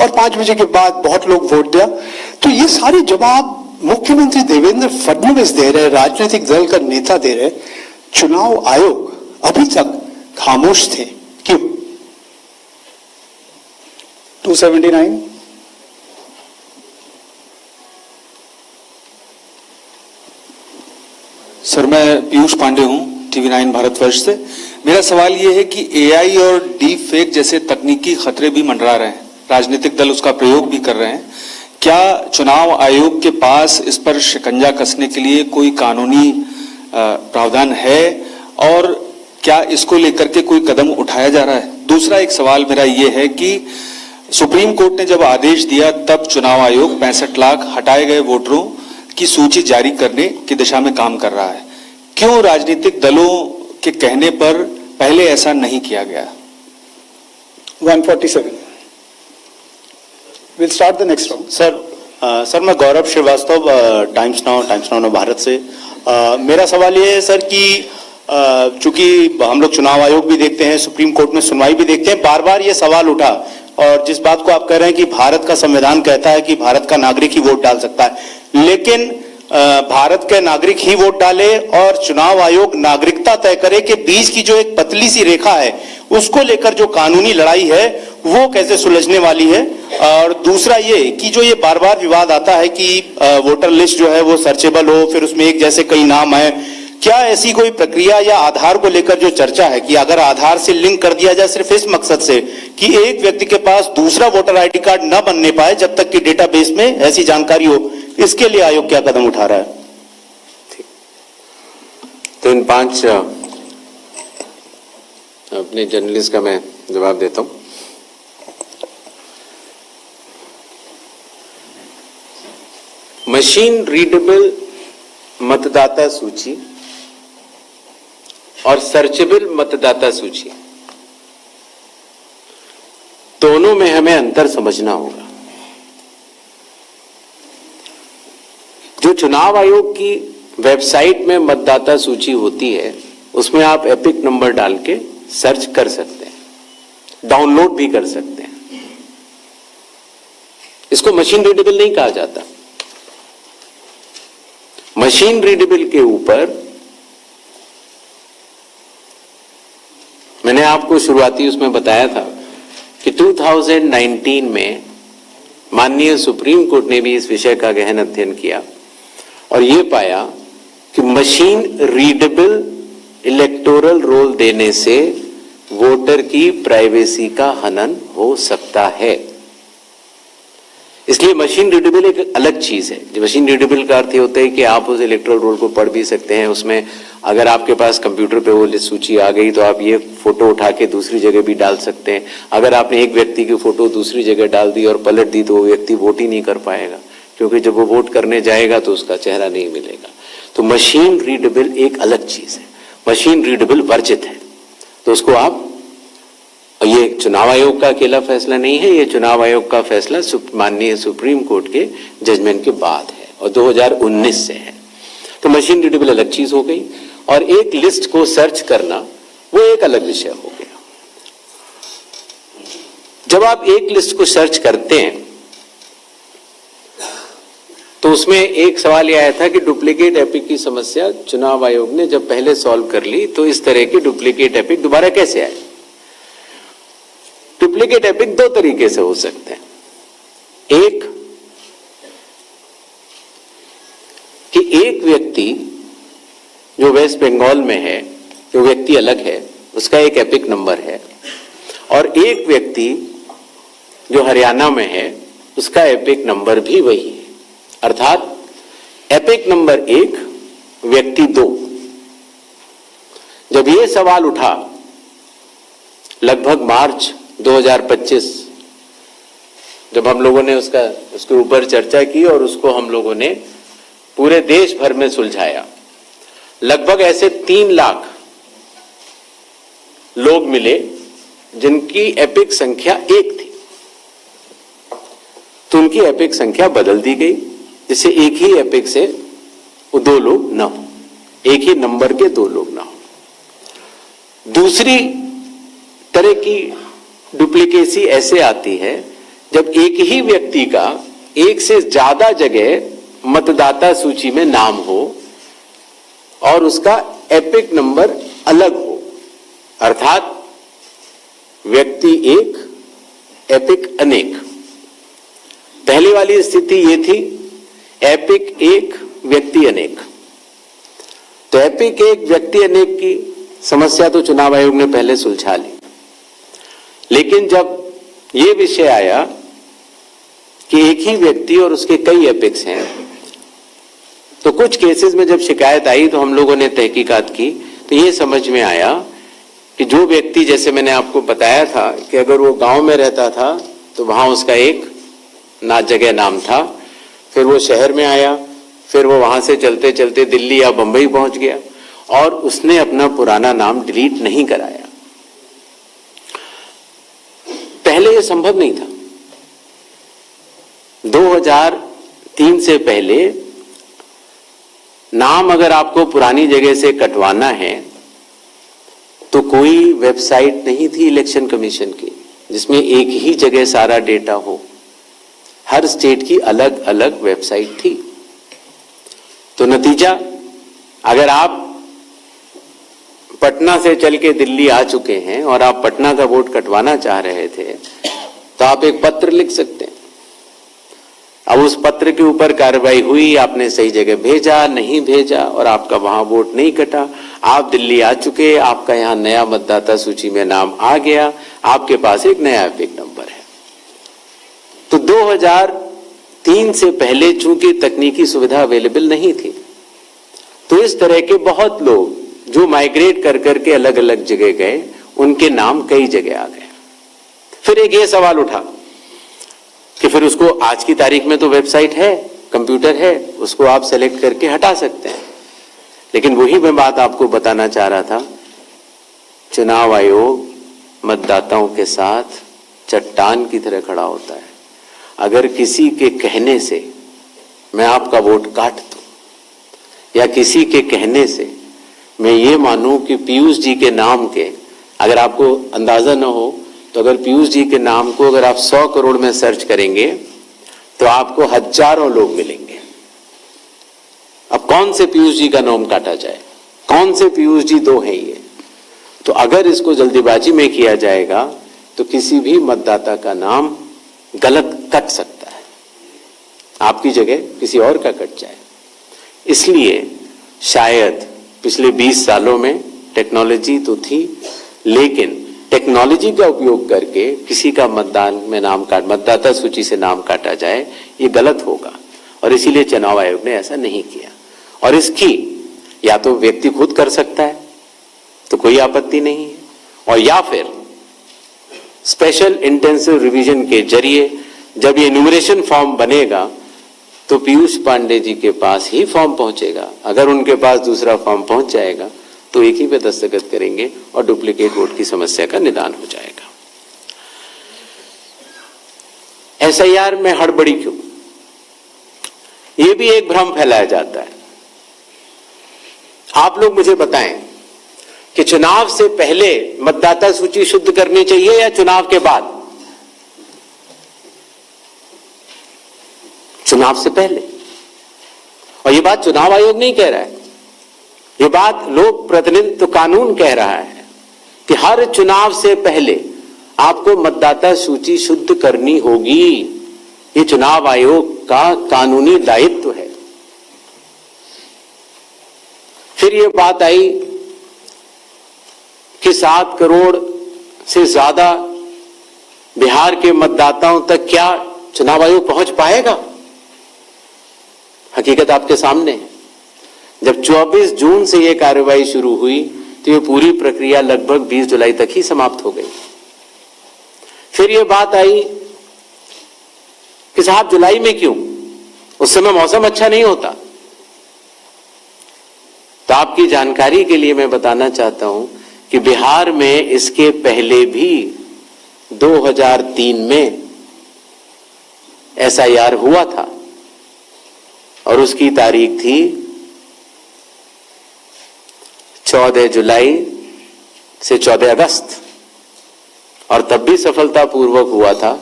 और 5 बजे के बाद बहुत लोग वोट दिया। तो ये सारे जवाब मुख्यमंत्री देवेंद्र फडणवीस दे रहे, राजनीतिक दल का नेता दे रहे, चुनाव आयोग अभी तक खामोश थे, क्यों? 279. सर, मैं पीयूष पांडे हूं, टीवी 9 भारतवर्ष से। मेरा सवाल यह है कि एआई और डीप फेक जैसे तकनीकी खतरे भी मंडरा रहे हैं, राजनीतिक दल उसका प्रयोग भी कर रहे हैं। क्या चुनाव आयोग के पास इस पर शिकंजा कसने के लिए कोई कानूनी प्रावधान है और क्या इसको लेकर के कोई कदम उठाया जा रहा है? दूसरा एक सवाल मेरा ये है कि सुप्रीम कोर्ट ने जब आदेश दिया तब चुनाव आयोग 65 लाख हटाए गए वोटरों की सूची जारी करने की दिशा में काम कर रहा है। क्यों राजनीतिक दलों के कहने पर पहले ऐसा नहीं किया गया? 147. We'll start the next round. Sir मैं गौरव श्रीवास्तव टाइम्स नाउ भारत से। मेरा सवाल ये है सर कि चूंकि हम लोग चुनाव आयोग भी देखते हैं, सुप्रीम कोर्ट में सुनवाई भी देखते हैं, बार बार ये सवाल उठा, और जिस बात को आप कह रहे हैं कि भारत का संविधान कहता है कि भारत का नागरिक ही वोट डाल सकता है, लेकिन भारत के नागरिक ही वोट डाले और चुनाव आयोग नागरिकता तय करे कि बीच की जो एक पतली सी रेखा है उसको लेकर जो कानूनी लड़ाई है वो कैसे सुलझने वाली है। और दूसरा ये कि जो ये बार बार विवाद आता है कि वोटर लिस्ट जो है वो सर्चेबल हो, फिर उसमें एक जैसे कई नाम है, क्या ऐसी कोई प्रक्रिया या आधार को लेकर जो चर्चा है कि अगर आधार से लिंक कर दिया जाए सिर्फ इस मकसद से कि एक व्यक्ति के पास दूसरा वोटर आईडी कार्ड न बनने पाए जब तक कि डेटाबेस में ऐसी जानकारी हो, इसके लिए आयोग क्या कदम उठा रहा है? तो इन 5 अपने जर्नलिस्ट का मैं जवाब देता हूं। मशीन रीडेबल मतदाता सूची और सर्चेबल मतदाता सूची, दोनों में हमें अंतर समझना होगा। जो चुनाव आयोग की वेबसाइट में मतदाता सूची होती है उसमें आप एपिक नंबर डाल के सर्च कर सकते हैं, डाउनलोड भी कर सकते हैं। इसको मशीन रीडेबल नहीं कहा जाता। मशीन रीडेबल के ऊपर मैंने आपको शुरुआती उसमें बताया था कि 2019 में माननीय सुप्रीम कोर्ट ने भी इस विषय का गहन अध्ययन किया और यह पाया कि मशीन रीडेबल इलेक्टोरल रोल देने से वोटर की प्राइवेसी का हनन हो सकता है। इसलिए मशीन रीडेबल एक अलग चीज है। जो मशीन रीडेबल का अर्थ होता है कि आप उस इलेक्टोरल रोल को पढ़ भी सकते हैं। उसमें अगर आपके पास कंप्यूटर पे वो सूची आ गई तो आप ये फोटो उठा के दूसरी जगह भी डाल सकते हैं। अगर आपने एक व्यक्ति की फोटो दूसरी जगह डाल दी और पलट दी तो वो व्यक्ति वोट ही नहीं कर पाएगा, क्योंकि जब वो वोट करने जाएगा तो उसका चेहरा नहीं मिलेगा। तो मशीन रीडेबल एक अलग चीज है, मशीन रीडेबल वर्जित है। तो उसको आप, ये चुनाव आयोग का अकेला फैसला नहीं है, ये चुनाव आयोग का फैसला माननीय सुप्रीम कोर्ट के जजमेंट के बाद है और 2019 से है। तो मशीन रीडेबल अलग चीज हो गई और एक लिस्ट को सर्च करना वो एक अलग विषय हो गया। जब आप एक लिस्ट को सर्च करते हैं तो उसमें एक सवाल यह आया था कि डुप्लीकेट एपिक की समस्या चुनाव आयोग ने जब पहले सॉल्व कर ली तो इस तरह के डुप्लीकेट एपिक दोबारा कैसे आए। डुप्लीकेट एपिक दो तरीके से हो सकते हैं। एक कि एक व्यक्ति जो वेस्ट बंगाल में है, जो व्यक्ति अलग है, उसका एक एपिक नंबर है, और एक व्यक्ति जो हरियाणा में है उसका एपिक नंबर भी वही है। अर्थात एपिक नंबर 1 व्यक्ति 2। जब ये सवाल उठा लगभग मार्च 2025, जब हम लोगों ने उसके ऊपर चर्चा की और उसको हम लोगों ने पूरे देश भर में सुलझाया, लगभग ऐसे 3 लाख लोग मिले जिनकी एपिक संख्या 1 थी, तो उनकी एपिक संख्या बदल दी गई जिससे एक ही एपिक से 2 लोग ना हो, एक ही नंबर के 2 लोग ना हो। दूसरी तरह की डुप्लीकेसी ऐसे आती है जब एक ही व्यक्ति का एक से ज्यादा जगह मतदाता सूची में नाम हो और उसका एपिक नंबर अलग हो, अर्थात व्यक्ति 1 एपिक अनेक। पहली वाली स्थिति ये थी एपिक 1 व्यक्ति अनेक। तो एपिक 1 व्यक्ति अनेक की समस्या तो चुनाव आयोग ने पहले सुलझा ली, लेकिन जब ये विषय आया कि एक ही व्यक्ति और उसके कई एपिक्स हैं, तो कुछ केसेस में जब शिकायत आई तो हम लोगों ने तहकीकात की तो ये समझ में आया कि जो व्यक्ति, जैसे मैंने आपको बताया था कि अगर वो गांव में रहता था तो वहां उसका एक जगह नाम था, फिर वो शहर में आया, फिर वो वहां से चलते चलते दिल्ली या बंबई पहुंच गया और उसने अपना पुराना नाम डिलीट नहीं कराया। पहले ये संभव नहीं था। 2003 से पहले नाम अगर आपको पुरानी जगह से कटवाना है तो कोई वेबसाइट नहीं थी इलेक्शन कमीशन की जिसमें एक ही जगह सारा डेटा हो। हर स्टेट की अलग अलग वेबसाइट थी। तो नतीजा, अगर आप पटना से चल के दिल्ली आ चुके हैं और आप पटना का वोट कटवाना चाह रहे थे तो आप एक पत्र लिख सकते हैं। अब उस पत्र के ऊपर कार्रवाई हुई, आपने सही जगह भेजा, नहीं भेजा और आपका वहां वोट नहीं कटा। आप दिल्ली आ चुके, आपका यहां नया मतदाता सूची में नाम आ गया, आपके पास एक नया एपिक नंबर है। तो 2003 से पहले चूंकि तकनीकी सुविधा अवेलेबल नहीं थी तो इस तरह के बहुत लोग जो माइग्रेट कर करके अलग अलग जगह गए, उनके नाम कई जगह आ गए। फिर एक ये सवाल उठा कि फिर उसको आज की तारीख में तो वेबसाइट है, कंप्यूटर है, उसको आप सेलेक्ट करके हटा सकते हैं। लेकिन वही मैं बात आपको बताना चाह रहा था, चुनाव आयोग मतदाताओं के साथ चट्टान की तरह खड़ा होता है। अगर किसी के कहने से मैं आपका वोट काट दूं या किसी के कहने से मैं ये मानूं कि पीयूष जी के नाम के, अगर आपको अंदाजा न हो तो अगर पीयूष जी के नाम को अगर आप 100 करोड़ में सर्च करेंगे तो आपको हजारों लोग मिलेंगे। अब कौन से पीयूष जी का नाम काटा जाए, कौन से पीयूष जी दो हैं ये? तो अगर इसको जल्दीबाजी में किया जाएगा तो किसी भी मतदाता का नाम गलत कट सकता है, आपकी जगह किसी और का कट जाए। इसलिए शायद पिछले 20 सालों में टेक्नोलॉजी तो थी, लेकिन टेक्नोलॉजी का उपयोग करके किसी का मतदाता सूची से नाम काटा जाए, ये गलत होगा। और इसीलिए चुनाव आयोग ने ऐसा नहीं किया। और इसकी या तो व्यक्ति खुद कर सकता है तो कोई आपत्ति नहीं है, और या फिर स्पेशल इंटेंसिव रिवीजन के जरिए जब ये न्यूमरेशन फॉर्म बनेगा तो पीयूष पांडे जी के पास ही फॉर्म पहुंचेगा। अगर उनके पास दूसरा फॉर्म पहुंच जाएगा तो एक ही पे दस्तखत करेंगे और डुप्लीकेट वोट की समस्या का निदान हो जाएगा। एसआईआर में हड़बड़ी क्यों? यह भी एक भ्रम फैलाया जाता है। आप लोग मुझे बताएं कि चुनाव से पहले मतदाता सूची शुद्ध करनी चाहिए या चुनाव के बाद? चुनाव से पहले। और यह बात चुनाव आयोग नहीं कह रहा है, यह बात लोक प्रतिनिधित्व कानून कह रहा है कि हर चुनाव से पहले आपको मतदाता सूची शुद्ध करनी होगी। ये चुनाव आयोग का कानूनी दायित्व है। फिर यह बात आई कि 7 करोड़ से ज्यादा बिहार के मतदाताओं तक क्या चुनाव आयोग पहुंच पाएगा? हकीकत आपके सामने है। जब 24 जून से यह कार्रवाई शुरू हुई तो यह पूरी प्रक्रिया लगभग 20 जुलाई तक ही समाप्त हो गई। फिर यह बात आई कि साहब जुलाई में क्यों? उस समय मौसम अच्छा नहीं होता। तो आपकी जानकारी के लिए मैं बताना चाहता हूं कि बिहार में इसके पहले भी 2003 में एसआईआर हुआ था और उसकी तारीख थी 14 जुलाई से 14 अगस्त, और तब भी सफलतापूर्वक हुआ था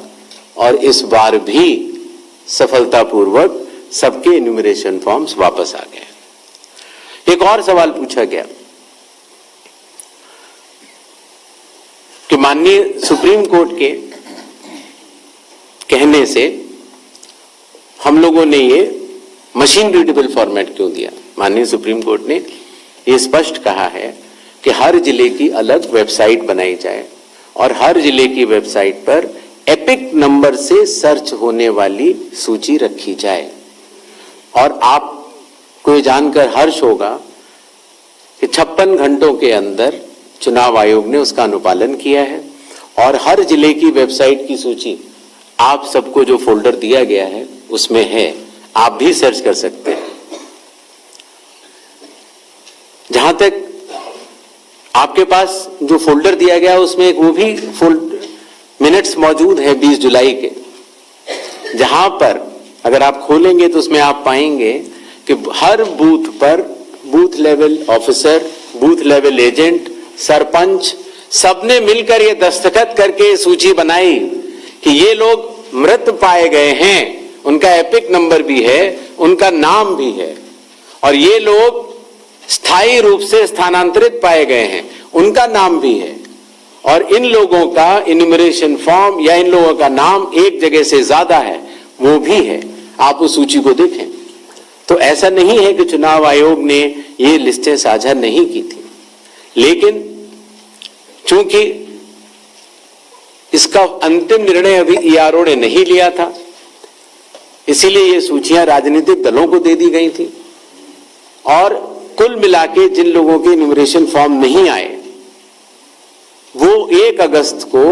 और इस बार भी सफलतापूर्वक सबके इन्यूमरेशन फॉर्म्स वापस आ गए। एक और सवाल पूछा गया कि माननीय सुप्रीम कोर्ट के कहने से हम लोगों ने ये मशीन रीडेबल फॉर्मेट क्यों दिया? माननीय सुप्रीम कोर्ट ने ये स्पष्ट कहा है कि हर जिले की अलग वेबसाइट बनाई जाए और हर जिले की वेबसाइट पर एपिक नंबर से सर्च होने वाली सूची रखी जाए। और आपको ये जानकर हर्ष होगा कि 56 घंटों के अंदर चुनाव आयोग ने उसका अनुपालन किया है और हर जिले की वेबसाइट की सूची आप सबको जो फोल्डर दिया गया है उसमें है, आप भी सर्च कर सकते हैं। जहां तक आपके पास जो फोल्डर दिया गया उसमें एक वो भी मिनट्स मौजूद है 20 जुलाई के, जहां पर अगर आप खोलेंगे तो उसमें आप पाएंगे कि हर बूथ पर booth level officer, booth level agent, sarpanch सबने मिलकर ये दस्तखत करके सूची बनाई कि ये लोग मृत पाए गए हैं, उनका एपिक नंबर भी है, उनका नाम भी है, और ये लोग स्थायी रूप से स्थानांतरित पाए गए हैं, उनका नाम भी है, और इन लोगों का इन्यूमरेशन फॉर्म या इन लोगों का नाम एक जगह से ज्यादा है वो भी है। आप उस सूची को देखें तो ऐसा नहीं है कि चुनाव आयोग ने ये लिस्टें साझा नहीं की थी, लेकिन चूंकि इसका अंतिम निर्णय अभी ईआरओ ने नहीं लिया था, इसीलिए ये सूचियां राजनीतिक दलों को दे दी गई थी, और कुल मिलाके जिन लोगों के इन्यूमरेशन फॉर्म नहीं आए वो 1 अगस्त को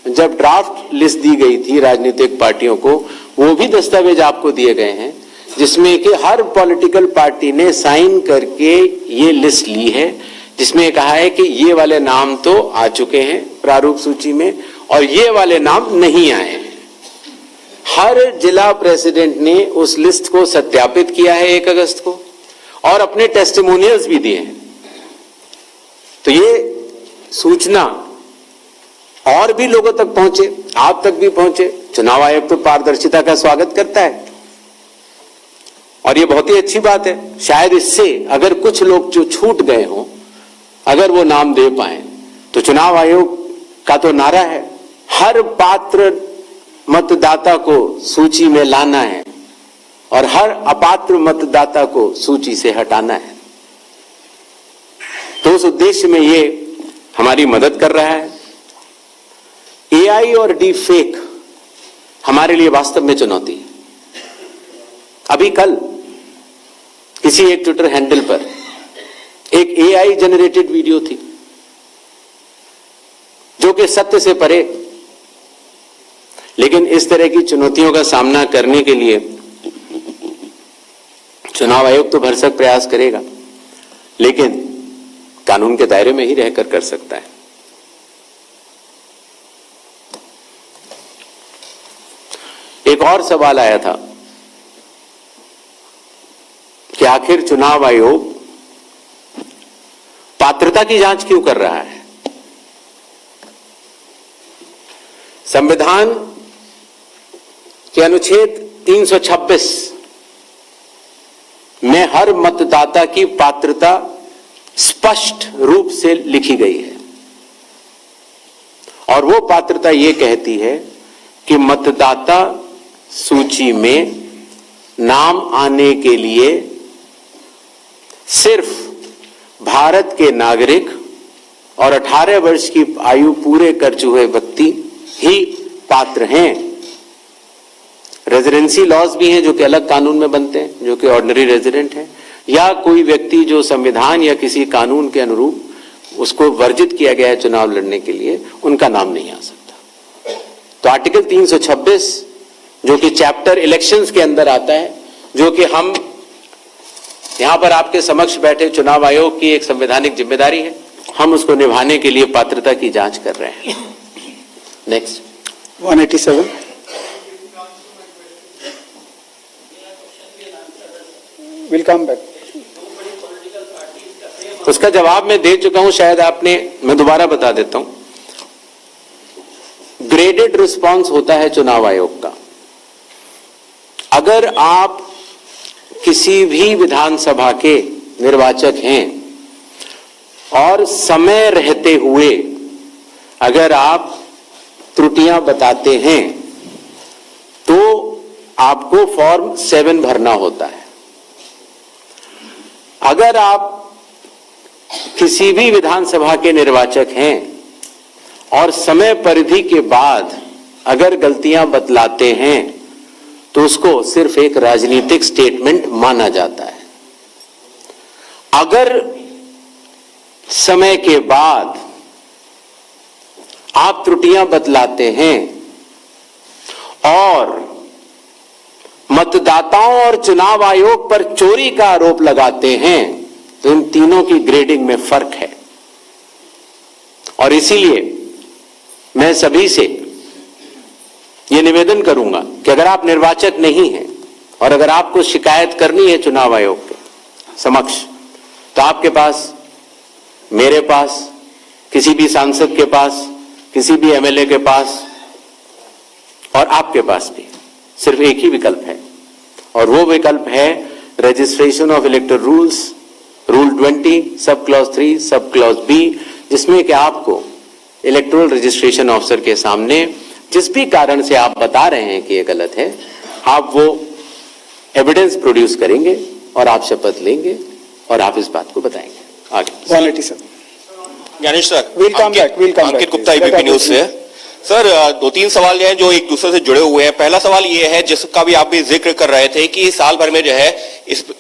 जब ड्राफ्ट लिस्ट दी गई थी राजनीतिक पार्टियों को, वो भी दस्तावेज आपको दिए गए हैं जिसमें कि हर पॉलिटिकल पार्टी ने साइन करके ये लिस्ट ली है, जिसमें कहा है कि ये वाले नाम तो आ चुके हैं प्रारूप सूची में और ये वाले नाम नहीं आए हैं। हर जिला प्रेसिडेंट ने उस लिस्ट को सत्यापित किया है 1 अगस्त को और अपने टेस्टिमोनियल्स भी दिए हैं। तो ये सूचना और भी लोगों तक पहुंचे, आप तक भी पहुंचे। चुनाव आयोग तो पारदर्शिता का स्वागत करता है और ये बहुत ही अच्छी बात है। शायद इससे अगर कुछ लोग जो छूट गए हों, अगर वो नाम दे पाए, तो चुनाव आयोग का तो नारा है हर पात्र मतदाता को सूची में लाना है और हर अपात्र मतदाता को सूची से हटाना है। तो उस उद्देश्य में ये हमारी मदद कर रहा है। एआई और डीप फेक हमारे लिए वास्तव में चुनौती है। अभी कल किसी एक ट्विटर हैंडल पर एक एआई जनरेटेड वीडियो थी जो कि सत्य से परे, लेकिन इस तरह की चुनौतियों का सामना करने के लिए चुनाव आयोग तो भरसक प्रयास करेगा, लेकिन कानून के दायरे में ही रहकर कर सकता है। एक और सवाल आया था कि आखिर चुनाव आयोग पात्रता की जांच क्यों कर रहा है। संविधान के अनुच्छेद 326 में हर मतदाता की पात्रता स्पष्ट रूप से लिखी गई है और वो पात्रता ये कहती है कि मतदाता सूची में नाम आने के लिए सिर्फ भारत के नागरिक और 18 वर्ष की आयु पूरे कर चुके व्यक्ति ही पात्र हैं। रेजिडेंसी लॉज भी हैं जो कि अलग कानून में बनते हैं, जो कि ऑर्डिनरी रेजिडेंट हैं, या कोई व्यक्ति जो संविधान या किसी कानून के अनुरूप उसको वर्जित किया गया है चुनाव लड़ने के लिए, उनका नाम नहीं आ सकता। तो आर्टिकल 326 जो कि चैप्टर इलेक्शंस के अंदर आता है, जो कि हम यहां पर आपके समक्ष बैठे चुनाव आयोग की एक संवैधानिक जिम्मेदारी है, हम उसको निभाने के लिए पात्रता की जांच कर रहे हैं। Next 187 will come back. उसका जवाब मैं दे चुका हूं, शायद आपने, मैं दोबारा बता देता हूं। ग्रेडेड रिस्पांस होता है चुनाव आयोग का। अगर आप किसी भी विधानसभा के निर्वाचक हैं और समय रहते हुए अगर आप त्रुटियां बताते हैं तो आपको फॉर्म 7 भरना होता है। अगर आप किसी भी विधानसभा के निर्वाचक हैं और समय परिधि के बाद अगर गलतियां बतलाते हैं तो उसको सिर्फ एक राजनीतिक स्टेटमेंट माना जाता है। अगर समय के बाद आप त्रुटियां बतलाते हैं और मतदाताओं और चुनाव आयोग पर चोरी का आरोप लगाते हैं, तो इन तीनों की ग्रेडिंग में फर्क है। और इसीलिए मैं सभी से यह निवेदन करूंगा कि अगर आप निर्वाचक नहीं हैं और अगर आपको शिकायत करनी है चुनाव आयोग के समक्ष, तो आपके पास, मेरे पास, किसी भी सांसद के पास, किसी भी एमएलए के पास और आपके पास भी सिर्फ एक ही विकल्प है, और वो विकल्प है registration of इलेक्टर rules, rule 20 sub clause 3 sub clause B, जिसमें कि आपको इलेक्टोरल रजिस्ट्रेशन ऑफिसर के सामने जिस भी कारण से आप बता रहे हैं कि ये गलत है, आप वो एविडेंस प्रोड्यूस करेंगे और आप शपथ लेंगे और आप इस बात को बताएंगे आगे। Quality, sir. Gyanesh sir, We'll come back. Ankit Gupta ABP News से। सर, दो तीन सवाल हैं जो एक दूसरे से जुड़े हुए हैं। पहला सवाल ये है, जिसका भी आप भी जिक्र कर रहे थे, कि साल भर में जो है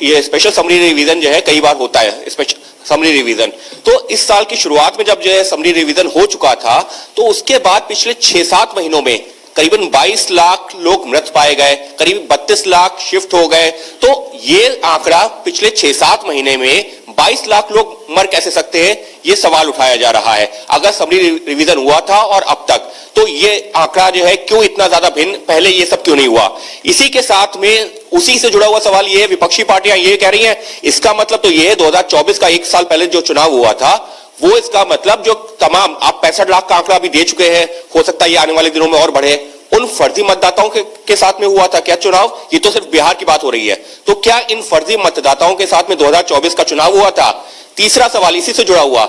ये स्पेशल समरी रिवीजन जो है कई बार होता है, स्पेशल समरी रिवीजन। तो इस साल की शुरुआत में जब जो है समरी रिवीजन हो चुका था, तो उसके बाद पिछले 6-7 महीनों में करीबन 22 लाख लोग मृत पाए गए, करीब 32 लाख शिफ्ट हो गए। तो ये आंकड़ा पिछले 6-7 महीने में 22 लाख लोग मर कैसे सकते हैं, ये सवाल उठाया जा रहा है। अगर समरी रिवीजन हुआ था और अब तक, तो ये आंकड़ा जो है क्यों इतना ज्यादा भिन्न, पहले ये सब क्यों नहीं हुआ? इसी के साथ में उसी से जुड़ा हुआ सवाल ये है, विपक्षी पार्टियां ये कह रही हैं, इसका मतलब तो ये है 2024 का 1 साल पहले जो चुनाव हुआ था, वो इसका मतलब जो तमाम आप 65 लाख का आंकड़ा भी दे चुके हैं, हो सकता है ये आने वाले दिनों में और बढ़े, उन फर्जी मतदाताओं के साथ में हुआ था क्या चुनाव? ये तो सिर्फ बिहार की बात हो रही है, तो क्या इन फर्जी मतदाताओं के साथ में 2024 का चुनाव हुआ था? तीसरा सवाल इसी से जुड़ा हुआ,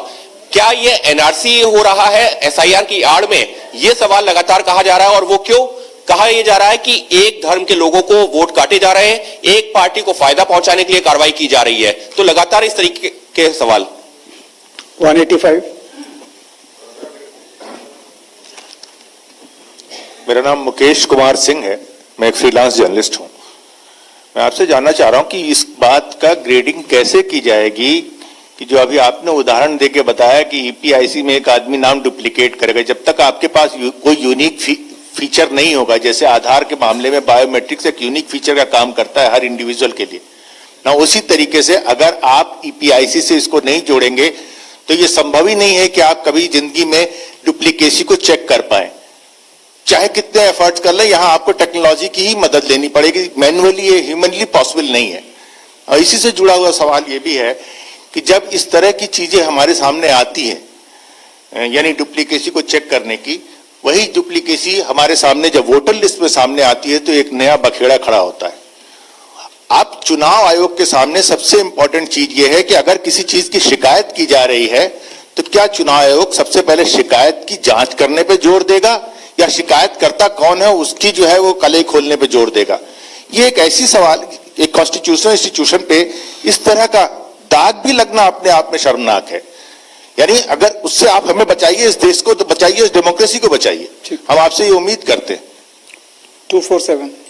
क्या ये एनआरसी हो रहा है एसआईआर की आड़ में? ये सवाल लगातार कहा जा रहा है, और वो क्यों कहा यह जा रहा है कि एक धर्म के लोगों को वोट काटे जा रहे हैं, एक पार्टी को फायदा पहुंचाने के लिए कार्रवाई की जा रही है, तो लगातार इस तरीके के सवाल। 185। मेरा नाम मुकेश कुमार सिंह है, मैं एक फ्रीलांस जर्नलिस्ट हूं। मैं आपसे जानना चाह रहा हूं कि इस बात का ग्रेडिंग कैसे की जाएगी कि जो अभी आपने उदाहरण देके बताया कि ईपीआईसी में एक आदमी नाम डुप्लीकेट करेगा, जब तक आपके पास कोई यूनिक फीचर नहीं होगा, जैसे आधार के मामले में बायोमेट्रिक्स एक यूनिक फीचर का काम करता है हर इंडिविजुअल के लिए ना, उसी तरीके से अगर आप ईपीआईसी से इसको नहीं जोड़ेंगे तो ये संभव ही नहीं है कि आप कभी जिंदगी में डुप्लीकेसी को चेक कर पाए, चाहे कितने एफर्ट्स कर लें। यहाँ आपको टेक्नोलॉजी की ही मदद लेनी पड़ेगी, मैनुअली ये ह्यूमनली पॉसिबल नहीं है। और इसी से जुड़ा हुआ सवाल ये भी है कि जब इस तरह की चीजें हमारे सामने आती है, यानी डुप्लीकेसी को चेक करने की, वही डुप्लीकेसी हमारे सामने जब वोटर लिस्ट में सामने आती है तो एक नया बखेड़ा खड़ा होता है। अब चुनाव आयोग के सामने सबसे इंपॉर्टेंट चीज ये है कि अगर किसी चीज की शिकायत की जा रही है तो क्या चुनाव आयोग सबसे पहले शिकायत की जांच करने पे जोर देगा या शिकायतकर्ता कौन है उसकी जो है वो कलई खोलने पे जोर देगा? ये एक ऐसी सवाल, एक कॉन्स्टिट्यूशनल इंस्टीट्यूशन पे इस तरह का दाग भी लगना अपने आप में शर्मनाक है। यानी अगर उससे आप हमें बचाइए, इस देश को तो बचाइए, इस डेमोक्रेसी को बचाइए, हम आपसे ये उम्मीद करते हैं। 247।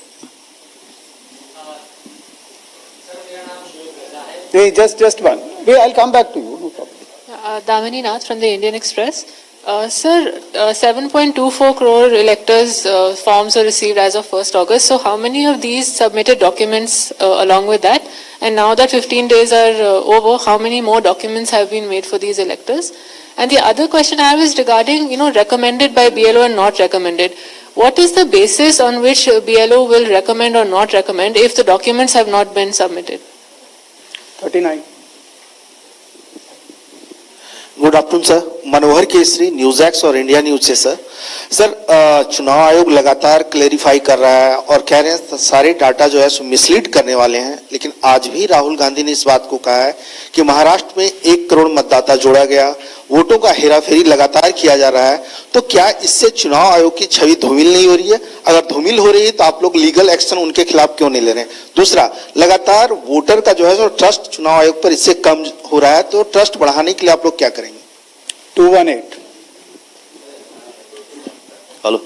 Just one. I'll come back to you. No problem. Damini Nath from the Indian Express. Sir, 7.24 crore electors forms were received as of 1st August. So how many of these submitted documents along with that? And now that 15 days are over, how many more documents have been made for these electors? And the other question I have is regarding, recommended by BLO and not recommended. What is the basis on which BLO will recommend or not recommend if the documents have not been submitted? 39. Good afternoon sir, Manohar Kesari, news x और इंडिया न्यूज से। सर चुनाव आयोग लगातार क्लेरिफाई कर रहा है और कह रहे हैं सारे डाटा जो है सो मिसलीड करने वाले हैं, लेकिन आज भी राहुल गांधी ने इस बात को कहा है कि महाराष्ट्र में 1 करोड़ मतदाता जोड़ा गया, वोटों का हेराफेरी लगातार किया जा रहा है। तो क्या इससे चुनाव आयोग की छवि धूमिल नहीं हो रही है? अगर धूमिल हो रही है तो आप लोग लीगल एक्शन उनके खिलाफ क्यों नहीं ले रहे हैं? दूसरा, लगातार वोटर का जो है सो ट्रस्ट चुनाव आयोग पर इससे कम हो रहा है, तो ट्रस्ट बढ़ाने के लिए आप लोग क्या करेंगे? 218। हेलो,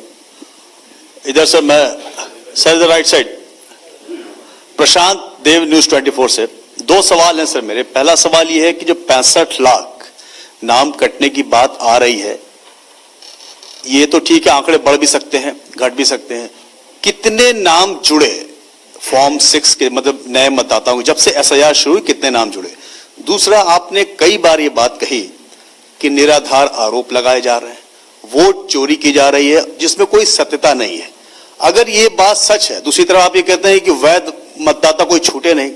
इधर सर, मैं सर इधर राइट साइड, प्रशांत देव न्यूज 24 से। 2 सवाल हैं सर मेरे। पहला सवाल ये है कि जो 65 लाख नाम कटने की बात आ रही है, ये तो ठीक है, आंकड़े बढ़ भी सकते हैं, घट भी सकते हैं, कितने नाम जुड़े फॉर्म 6 के, मतलब नए मतदाताओं, जब से एसआईआर शुरू हुई कितने नाम जुड़े? दूसरा, आपने कई बार ये बात कही कि निराधार आरोप लगाए जा रहे हैं, वोट चोरी की जा रही है जिसमें कोई सत्यता नहीं है। अगर ये बात सच है, दूसरी तरफ आप ये कहते हैं कि वैध मतदाता कोई छूटे नहीं,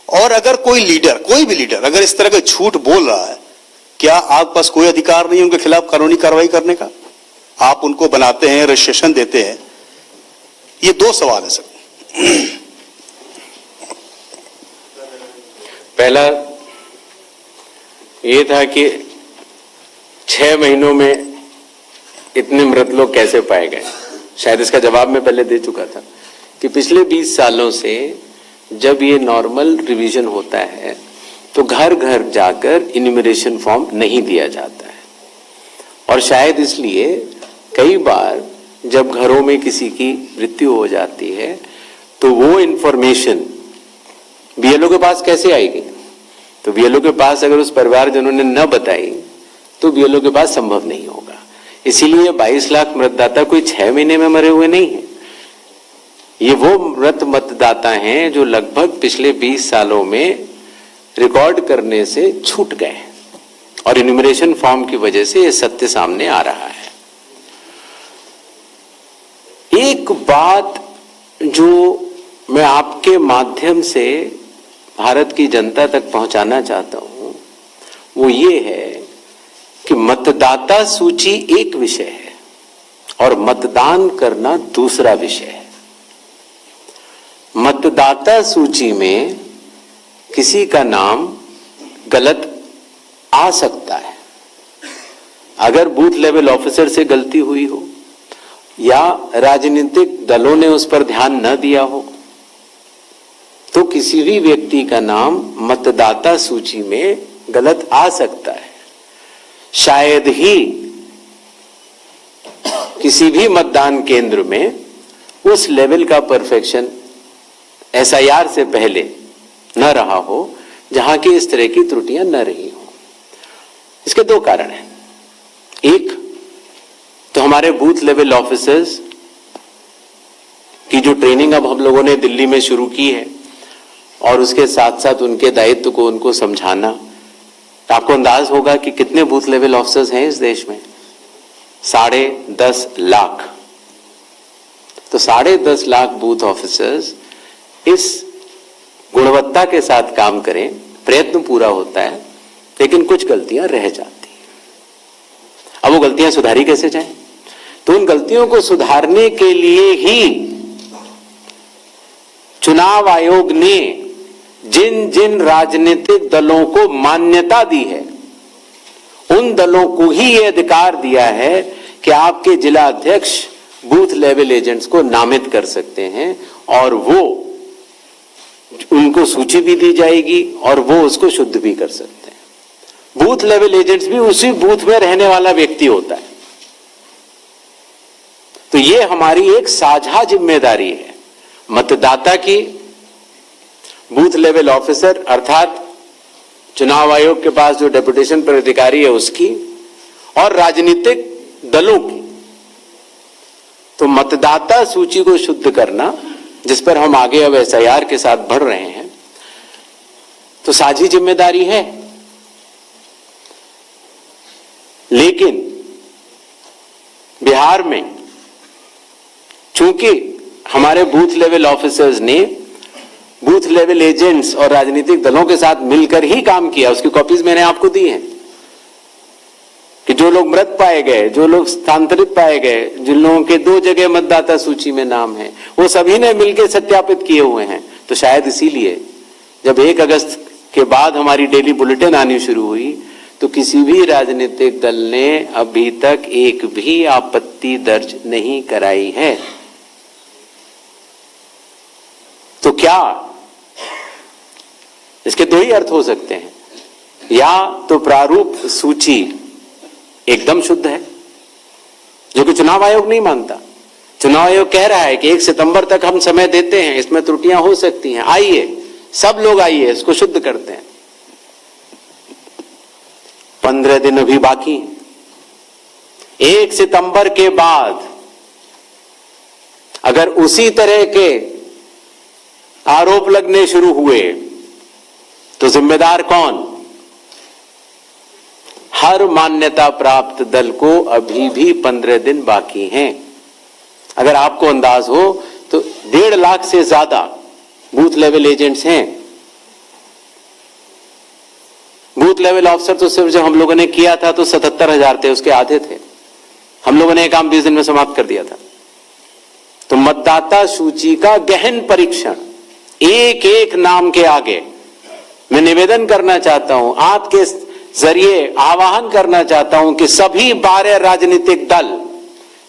और अगर कोई लीडर, कोई भी लीडर अगर इस तरह का झूठ बोल रहा है, क्या आपके पास कोई अधिकार नहीं उनके खिलाफ कानूनी कार्रवाई करने का? आप उनको बनाते हैं, रजिस्ट्रेशन देते हैं। ये दो सवाल है सर। पहला ये था कि 6 महीनों में इतने मृत लोग कैसे पाए गए। शायद इसका जवाब मैं पहले दे चुका था कि पिछले 20 सालों से जब ये नॉर्मल रिवीजन होता है तो घर घर जाकर इन्यूमरेशन फॉर्म नहीं दिया जाता है, और शायद इसलिए कई बार जब घरों में किसी की मृत्यु हो जाती है तो वो इंफॉर्मेशन बीएलओ के पास कैसे आएगी? तो बीएलओ के पास अगर उस परिवारजनों ने न बताई तो बीएलओ के पास संभव नहीं होगा। इसीलिए 22 लाख मतदाता कोई 6 महीने में मरे हुए नहीं है। ये वो मृत मतदाता हैं जो लगभग पिछले 20 सालों में रिकॉर्ड करने से छूट गए, और इन्यूमरेशन फॉर्म की वजह से ये सत्य सामने आ रहा है। एक बात जो मैं आपके माध्यम से भारत की जनता तक पहुंचाना चाहता हूं वो ये है कि मतदाता सूची एक विषय है और मतदान करना दूसरा विषय है। मतदाता सूची में किसी का नाम गलत आ सकता है, अगर बूथ लेवल ऑफिसर से गलती हुई हो या राजनीतिक दलों ने उस पर ध्यान न दिया हो, तो किसी भी व्यक्ति का नाम मतदाता सूची में गलत आ सकता है। शायद ही किसी भी मतदान केंद्र में उस लेवल का परफेक्शन एसआईआर से पहले न रहा हो जहां की इस तरह की त्रुटियां न रही हो। इसके दो कारण हैं। एक तो हमारे बूथ लेवल ऑफिसर्स की जो ट्रेनिंग अब हम लोगों ने दिल्ली में शुरू की है, और उसके साथ साथ उनके दायित्व को उनको समझाना। तो आपको अंदाज होगा कि कितने बूथ लेवल ऑफिसर्स हैं इस देश में? 10.5 लाख। तो 10.5 लाख बूथ ऑफिसर्स इस गुणवत्ता के साथ काम करें, प्रयत्न पूरा होता है, लेकिन कुछ गलतियां रह जाती हैं। अब वो गलतियां सुधारी कैसे जाएं? तो उन गलतियों को सुधारने के लिए ही चुनाव आयोग ने जिन जिन राजनीतिक दलों को मान्यता दी है उन दलों को ही यह अधिकार दिया है कि आपके जिला अध्यक्ष बूथ लेवल एजेंट्स को नामित कर सकते हैं, और वो उनको सूची भी दी जाएगी और वो उसको शुद्ध भी कर सकते हैं। बूथ लेवल एजेंट्स भी उसी बूथ में रहने वाला व्यक्ति होता है। तो ये हमारी एक साझा जिम्मेदारी है, मतदाता की, बूथ लेवल ऑफिसर अर्थात चुनाव आयोग के पास जो डेपुटेशन पर अधिकारी है उसकी, और राजनीतिक दलों की। तो मतदाता सूची को शुद्ध करना, जिस पर हम आगे अब एसआईआर के साथ बढ़ रहे हैं, तो साझी जिम्मेदारी है। लेकिन बिहार में चूंकि हमारे बूथ लेवल ऑफिसर्स ने बूथ लेवल एजेंट्स और राजनीतिक दलों के साथ मिलकर ही काम किया, उसकी कॉपीज मैंने आपको दी हैं कि जो लोग मृत पाए गए, जो लोग स्थानांतरित पाए गए, जिन लोगों के 2 जगह मतदाता सूची में नाम है, वो सभी ने मिलकर सत्यापित किए हुए हैं। तो शायद इसीलिए जब 1 अगस्त के बाद हमारी डेली बुलेटिन आनी शुरू हुई तो किसी भी राजनीतिक दल ने अभी तक एक भी आपत्ति दर्ज नहीं कराई है। तो क्या इसके 2 ही अर्थ हो सकते हैं, या तो प्रारूप सूची एकदम शुद्ध है, जो कि चुनाव आयोग नहीं मानता। चुनाव आयोग कह रहा है कि 1 सितंबर तक हम समय देते हैं, इसमें त्रुटियां हो सकती हैं, आइए सब लोग आइए इसको शुद्ध करते हैं। 15 दिन अभी बाकी हैं। 1 सितंबर के बाद अगर उसी तरह के आरोप लगने शुरू हुए तो जिम्मेदार कौन? हर मान्यता प्राप्त दल को अभी भी 15 दिन बाकी हैं। अगर आपको अंदाज हो तो 1.5 लाख से ज्यादा बूथ लेवल एजेंट्स हैं। बूथ लेवल ऑफिसर तो सिर्फ जब हम लोगों ने किया था तो 77,000 थे, उसके आधे थे। हम लोगों ने ये काम 20 दिन में समाप्त कर दिया था। तो मतदाता सूची का गहन परीक्षण एक एक नाम के आगे मैं निवेदन करना चाहता हूं, आपके जरिए आह्वान करना चाहता हूं कि सभी 12 राजनीतिक दल,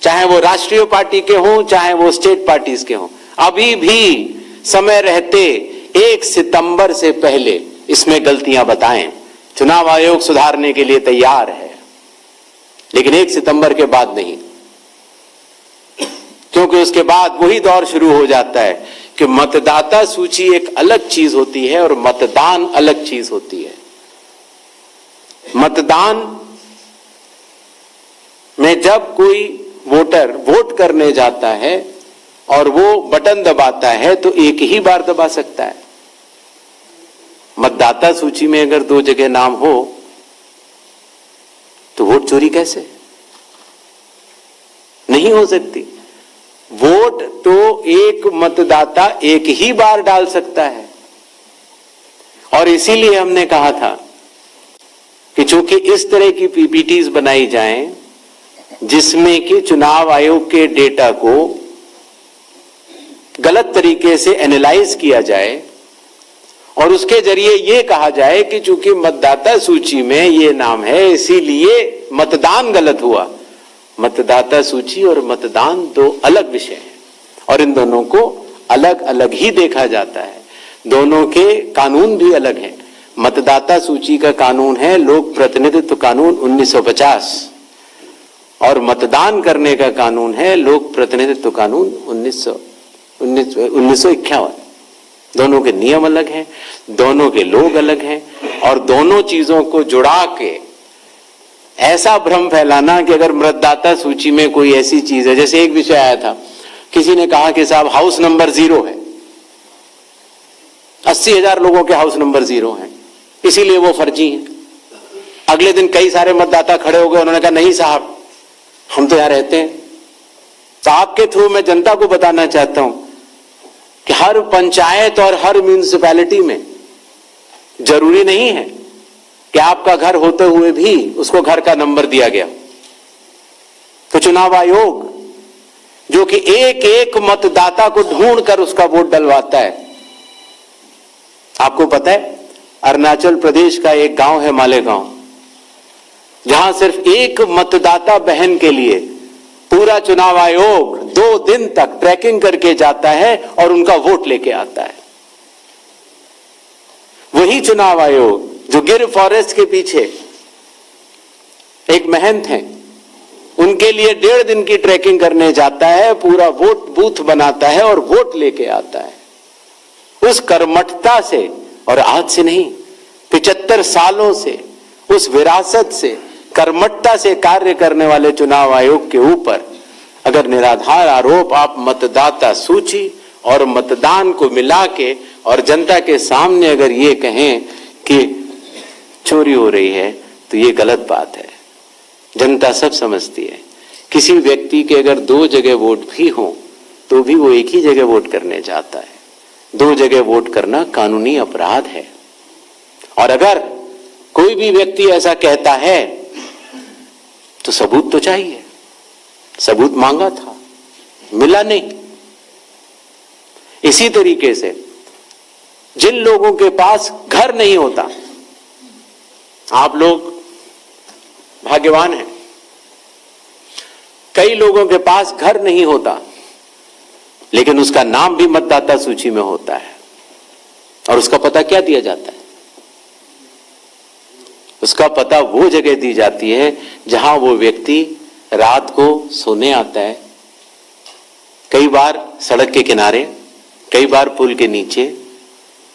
चाहे वो राष्ट्रीय पार्टी के हों चाहे वो स्टेट पार्टीज के हों, अभी भी समय रहते 1 सितंबर से पहले इसमें गलतियां बताएं। चुनाव आयोग सुधारने के लिए तैयार है, लेकिन 1 सितंबर के बाद नहीं, क्योंकि उसके बाद वही दौर शुरू हो जाता है कि मतदाता सूची एक अलग चीज होती है और मतदान अलग चीज होती है। मतदान में जब कोई वोटर वोट करने जाता है और वो बटन दबाता है तो एक ही बार दबा सकता है। मतदाता सूची में अगर 2 जगह नाम हो तो वोट चोरी कैसे? नहीं हो सकती। वोट तो एक मतदाता एक ही बार डाल सकता है, और इसीलिए हमने कहा था कि चूंकि इस तरह की पीपीटीज बनाई जाएं जिसमें कि चुनाव आयोग के डेटा को गलत तरीके से एनालाइज किया जाए और उसके जरिए यह कहा जाए कि चूंकि मतदाता सूची में ये नाम है इसीलिए मतदान गलत हुआ। मतदाता सूची और मतदान 2 अलग विषय हैं और इन दोनों को अलग अलग ही देखा जाता है। दोनों के कानून भी अलग हैं। मतदाता सूची का कानून है लोक प्रतिनिधित्व कानून 1950 और मतदान करने का कानून है लोक प्रतिनिधित्व कानून 1951। दोनों के नियम अलग हैं, दोनों के लोग अलग हैं, और दोनों चीजों को जुड़ा के ऐसा भ्रम फैलाना कि अगर मतदाता सूची में कोई ऐसी चीज है, जैसे एक विषय आया था, किसी ने कहा कि साहब हाउस नंबर 0 है, 80,000 लोगों के हाउस नंबर 0 हैं, इसीलिए वो फर्जी हैं। अगले दिन कई सारे मतदाता खड़े हो गए, उन्होंने कहा नहीं साहब हम तो यहां रहते हैं। तो आपके थ्रू मैं जनता को बताना चाहता हूं कि हर पंचायत और हर म्यूनिसिपैलिटी में जरूरी नहीं है कि आपका घर होते हुए भी उसको घर का नंबर दिया गया। तो चुनाव आयोग जो कि एक एक मतदाता को ढूंढ कर उसका वोट डलवाता है। आपको पता है अरुणाचल प्रदेश का एक गांव है मालेगांव, जहां सिर्फ एक मतदाता बहन के लिए पूरा चुनाव आयोग 2 दिन तक ट्रैकिंग करके जाता है और उनका वोट लेके आता है। वही चुनाव आयोग जो गिर फॉरेस्ट के पीछे एक महंत हैं, उनके लिए 1.5 दिन की ट्रैकिंग करने जाता है, पूरा वोट बूथ बनाता है और वोट लेके आता है। उस कर्मठता से, और आज से नहीं 75 सालों से, उस विरासत से, कर्मठता से कार्य करने वाले चुनाव आयोग के ऊपर अगर निराधार आरोप आप मतदाता सूची और मतदान को मिला के और जनता के सामने अगर ये कहें कि चोरी हो रही है तो ये गलत बात है। जनता सब समझती है। किसी व्यक्ति के अगर 2 जगह वोट भी हो तो भी वो एक ही जगह वोट करने जाता है। 2 जगह वोट करना कानूनी अपराध है। और अगर कोई भी व्यक्ति ऐसा कहता है तो सबूत तो चाहिए। सबूत मांगा था, मिला नहीं। इसी तरीके से जिन लोगों के पास घर नहीं होता, आप लोग भाग्यवान हैं, कई लोगों के पास घर नहीं होता लेकिन उसका नाम भी मतदाता सूची में होता है। और उसका पता क्या दिया जाता है? उसका पता वो जगह दी जाती है जहां वो व्यक्ति रात को सोने आता है, कई बार सड़क के किनारे, कई बार पुल के नीचे,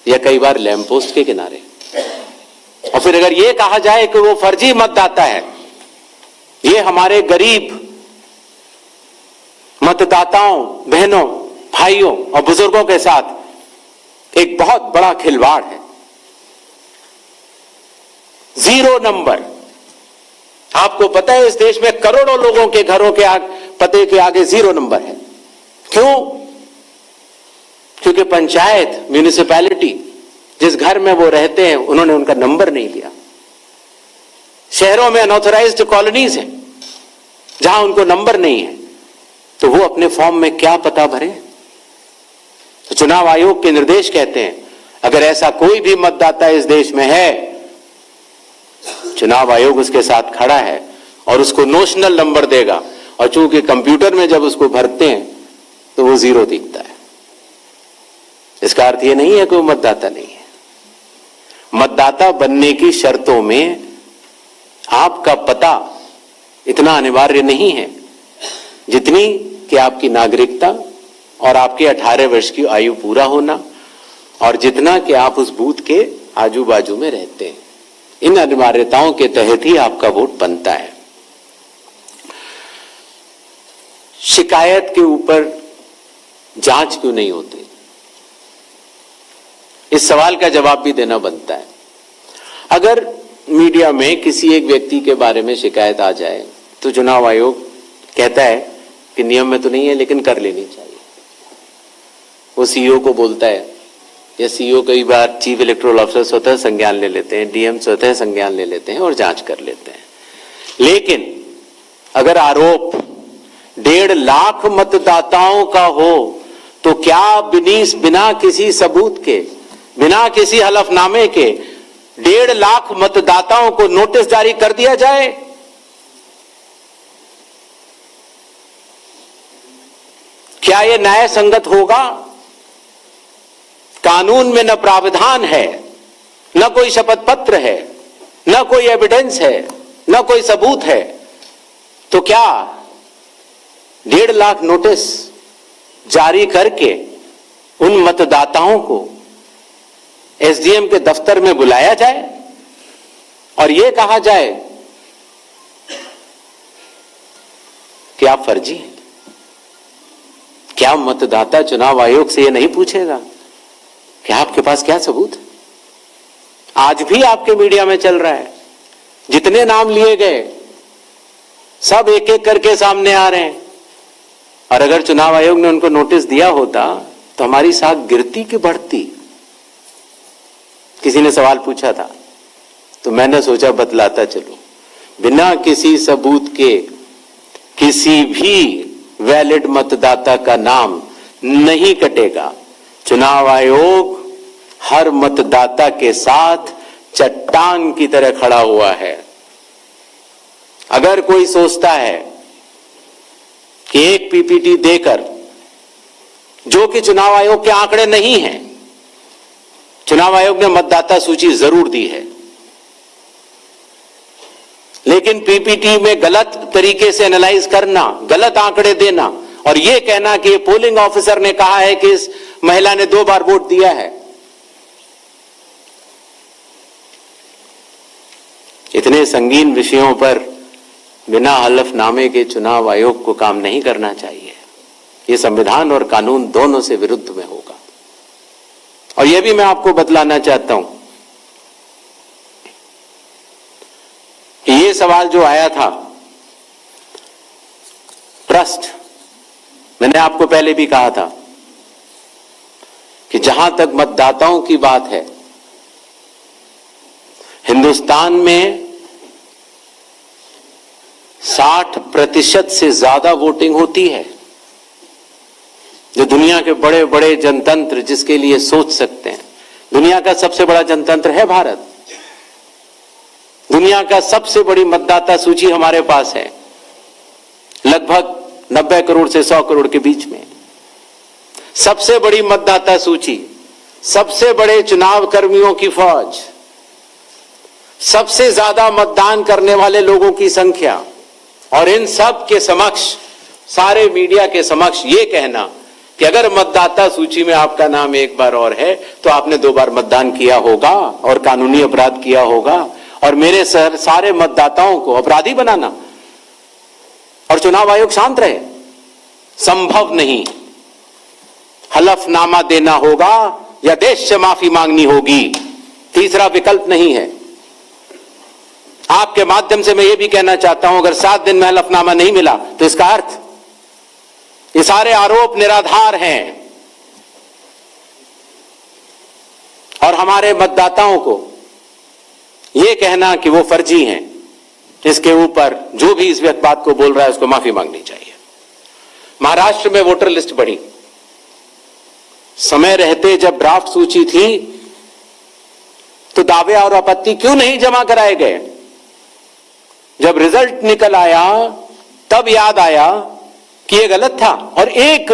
या कई बार लैंप पोस्ट के किनारे। और फिर अगर ये कहा जाए कि वो फर्जी मतदाता है, ये हमारे गरीब मतदाताओं, बहनों, भाइयों और बुजुर्गों के साथ एक बहुत बड़ा खिलवाड़ है। 0 नंबर। आपको पता है इस देश में करोड़ों लोगों के घरों के पते के आगे 0 नंबर है। क्यों? क्योंकि पंचायत, म्यूनिसिपैलिटी, जिस घर में वो रहते हैं उन्होंने उनका नंबर नहीं लिया। शहरों में अनऑथराइज्ड कॉलोनीज हैं जहां उनको नंबर नहीं है, तो वो अपने फॉर्म में क्या पता भरे? तो चुनाव आयोग के निर्देश कहते हैं अगर ऐसा कोई भी मतदाता इस देश में है, चुनाव आयोग उसके साथ खड़ा है और उसको नोशनल नंबर देगा। और चूंकि कंप्यूटर में जब उसको भरते हैं तो वो 0 दिखता है। इसका अर्थ ये नहीं है कि वो मतदाता नहीं है। मतदाता बनने की शर्तों में आपका पता इतना अनिवार्य नहीं है जितनी कि आपकी नागरिकता और आपके 18 वर्ष की आयु पूरा होना और जितना कि आप उस बूथ के आजू बाजू में रहते हैं। इन अनिवार्यताओं के तहत ही आपका वोट बनता है। शिकायत के ऊपर जांच क्यों नहीं होती? इस सवाल का जवाब भी देना बनता है। अगर मीडिया में किसी एक व्यक्ति के बारे में शिकायत आ जाए तो चुनाव आयोग कहता है कि नियम में तो नहीं है लेकिन कर लेनी चाहिए। वो सीईओ को बोलता है, या सीईओ कई बार चीफ इलेक्टोरल ऑफिसर स्वतः संज्ञान ले लेते हैं, डीएम स्वतः संज्ञान ले लेते हैं और जांच कर लेते हैं। लेकिन अगर आरोप 1.5 लाख मतदाताओं का हो तो क्या बिना किसी सबूत के, बिना किसी हलफनामे के 1.5 लाख मतदाताओं को नोटिस जारी कर दिया जाए? क्या यह न्याय संगत होगा? कानून में न प्रावधान है, न कोई शपथ पत्र है, न कोई एविडेंस है, न कोई सबूत है, तो क्या 1.5 लाख नोटिस जारी करके उन मतदाताओं को एसडीएम के दफ्तर में बुलाया जाए और यह कहा जाए कि आप फर्जी हैं? क्या मतदाता चुनाव आयोग से यह नहीं पूछेगा कि आपके पास क्या सबूत है? आज भी आपके मीडिया में चल रहा है, जितने नाम लिए गए सब एक एक करके सामने आ रहे हैं। और अगर चुनाव आयोग ने उनको नोटिस दिया होता तो हमारी साख गिरती कि बढ़ती? किसी ने सवाल पूछा था तो मैंने सोचा बतलाता चलो। बिना किसी सबूत के किसी भी वैलिड मतदाता का नाम नहीं कटेगा। चुनाव आयोग हर मतदाता के साथ चट्टान की तरह खड़ा हुआ है। अगर कोई सोचता है कि एक पीपीटी देकर, जो कि चुनाव आयोग के आंकड़े नहीं हैं, चुनाव आयोग ने मतदाता सूची जरूर दी है, लेकिन पीपीटी में गलत तरीके से एनालाइज करना, गलत आंकड़े देना और यह कहना कि पोलिंग ऑफिसर ने कहा है कि इस महिला ने 2 बार वोट दिया है, इतने संगीन विषयों पर बिना हलफनामे के चुनाव आयोग को काम नहीं करना चाहिए। यह संविधान और कानून दोनों से विरुद्ध में होगा। और यह भी मैं आपको बतलाना चाहता हूं कि यह सवाल जो आया था ट्रस्ट, मैंने आपको पहले भी कहा था कि जहां तक मतदाताओं की बात है, हिंदुस्तान में 60% से ज्यादा वोटिंग होती है। जो दुनिया के बड़े बड़े जनतंत्र जिसके लिए सोच सकते हैं, दुनिया का सबसे बड़ा जनतंत्र है भारत। दुनिया का सबसे बड़ी मतदाता सूची हमारे पास है, लगभग 90 करोड़ से 100 करोड़ के बीच में। सबसे बड़ी मतदाता सूची, सबसे बड़े चुनाव कर्मियों की फौज, सबसे ज्यादा मतदान करने वाले लोगों की संख्या, और इन सब के समक्ष, सारे मीडिया के समक्ष ये कहना कि अगर मतदाता सूची में आपका नाम एक बार और है तो आपने 2 बार मतदान किया होगा और कानूनी अपराध किया होगा, और मेरे सारे मतदाताओं को अपराधी बनाना, और चुनाव आयोग शांत रहे? संभव नहीं। हलफनामा देना होगा या देश से माफी मांगनी होगी, तीसरा विकल्प नहीं है। आपके माध्यम से मैं ये भी कहना चाहता हूं, अगर 7 दिन में हलफनामा नहीं मिला तो इसका अर्थ ये सारे आरोप निराधार हैं और हमारे मतदाताओं को ये कहना कि वो फर्जी हैं, इसके ऊपर जो भी इस बात को बोल रहा है उसको माफी मांगनी चाहिए। महाराष्ट्र में वोटर लिस्ट बढ़ी, समय रहते जब ड्राफ्ट सूची थी तो दावे और आपत्ति क्यों नहीं जमा कराए गए? जब रिजल्ट निकल आया तब याद आया कि ये गलत था और एक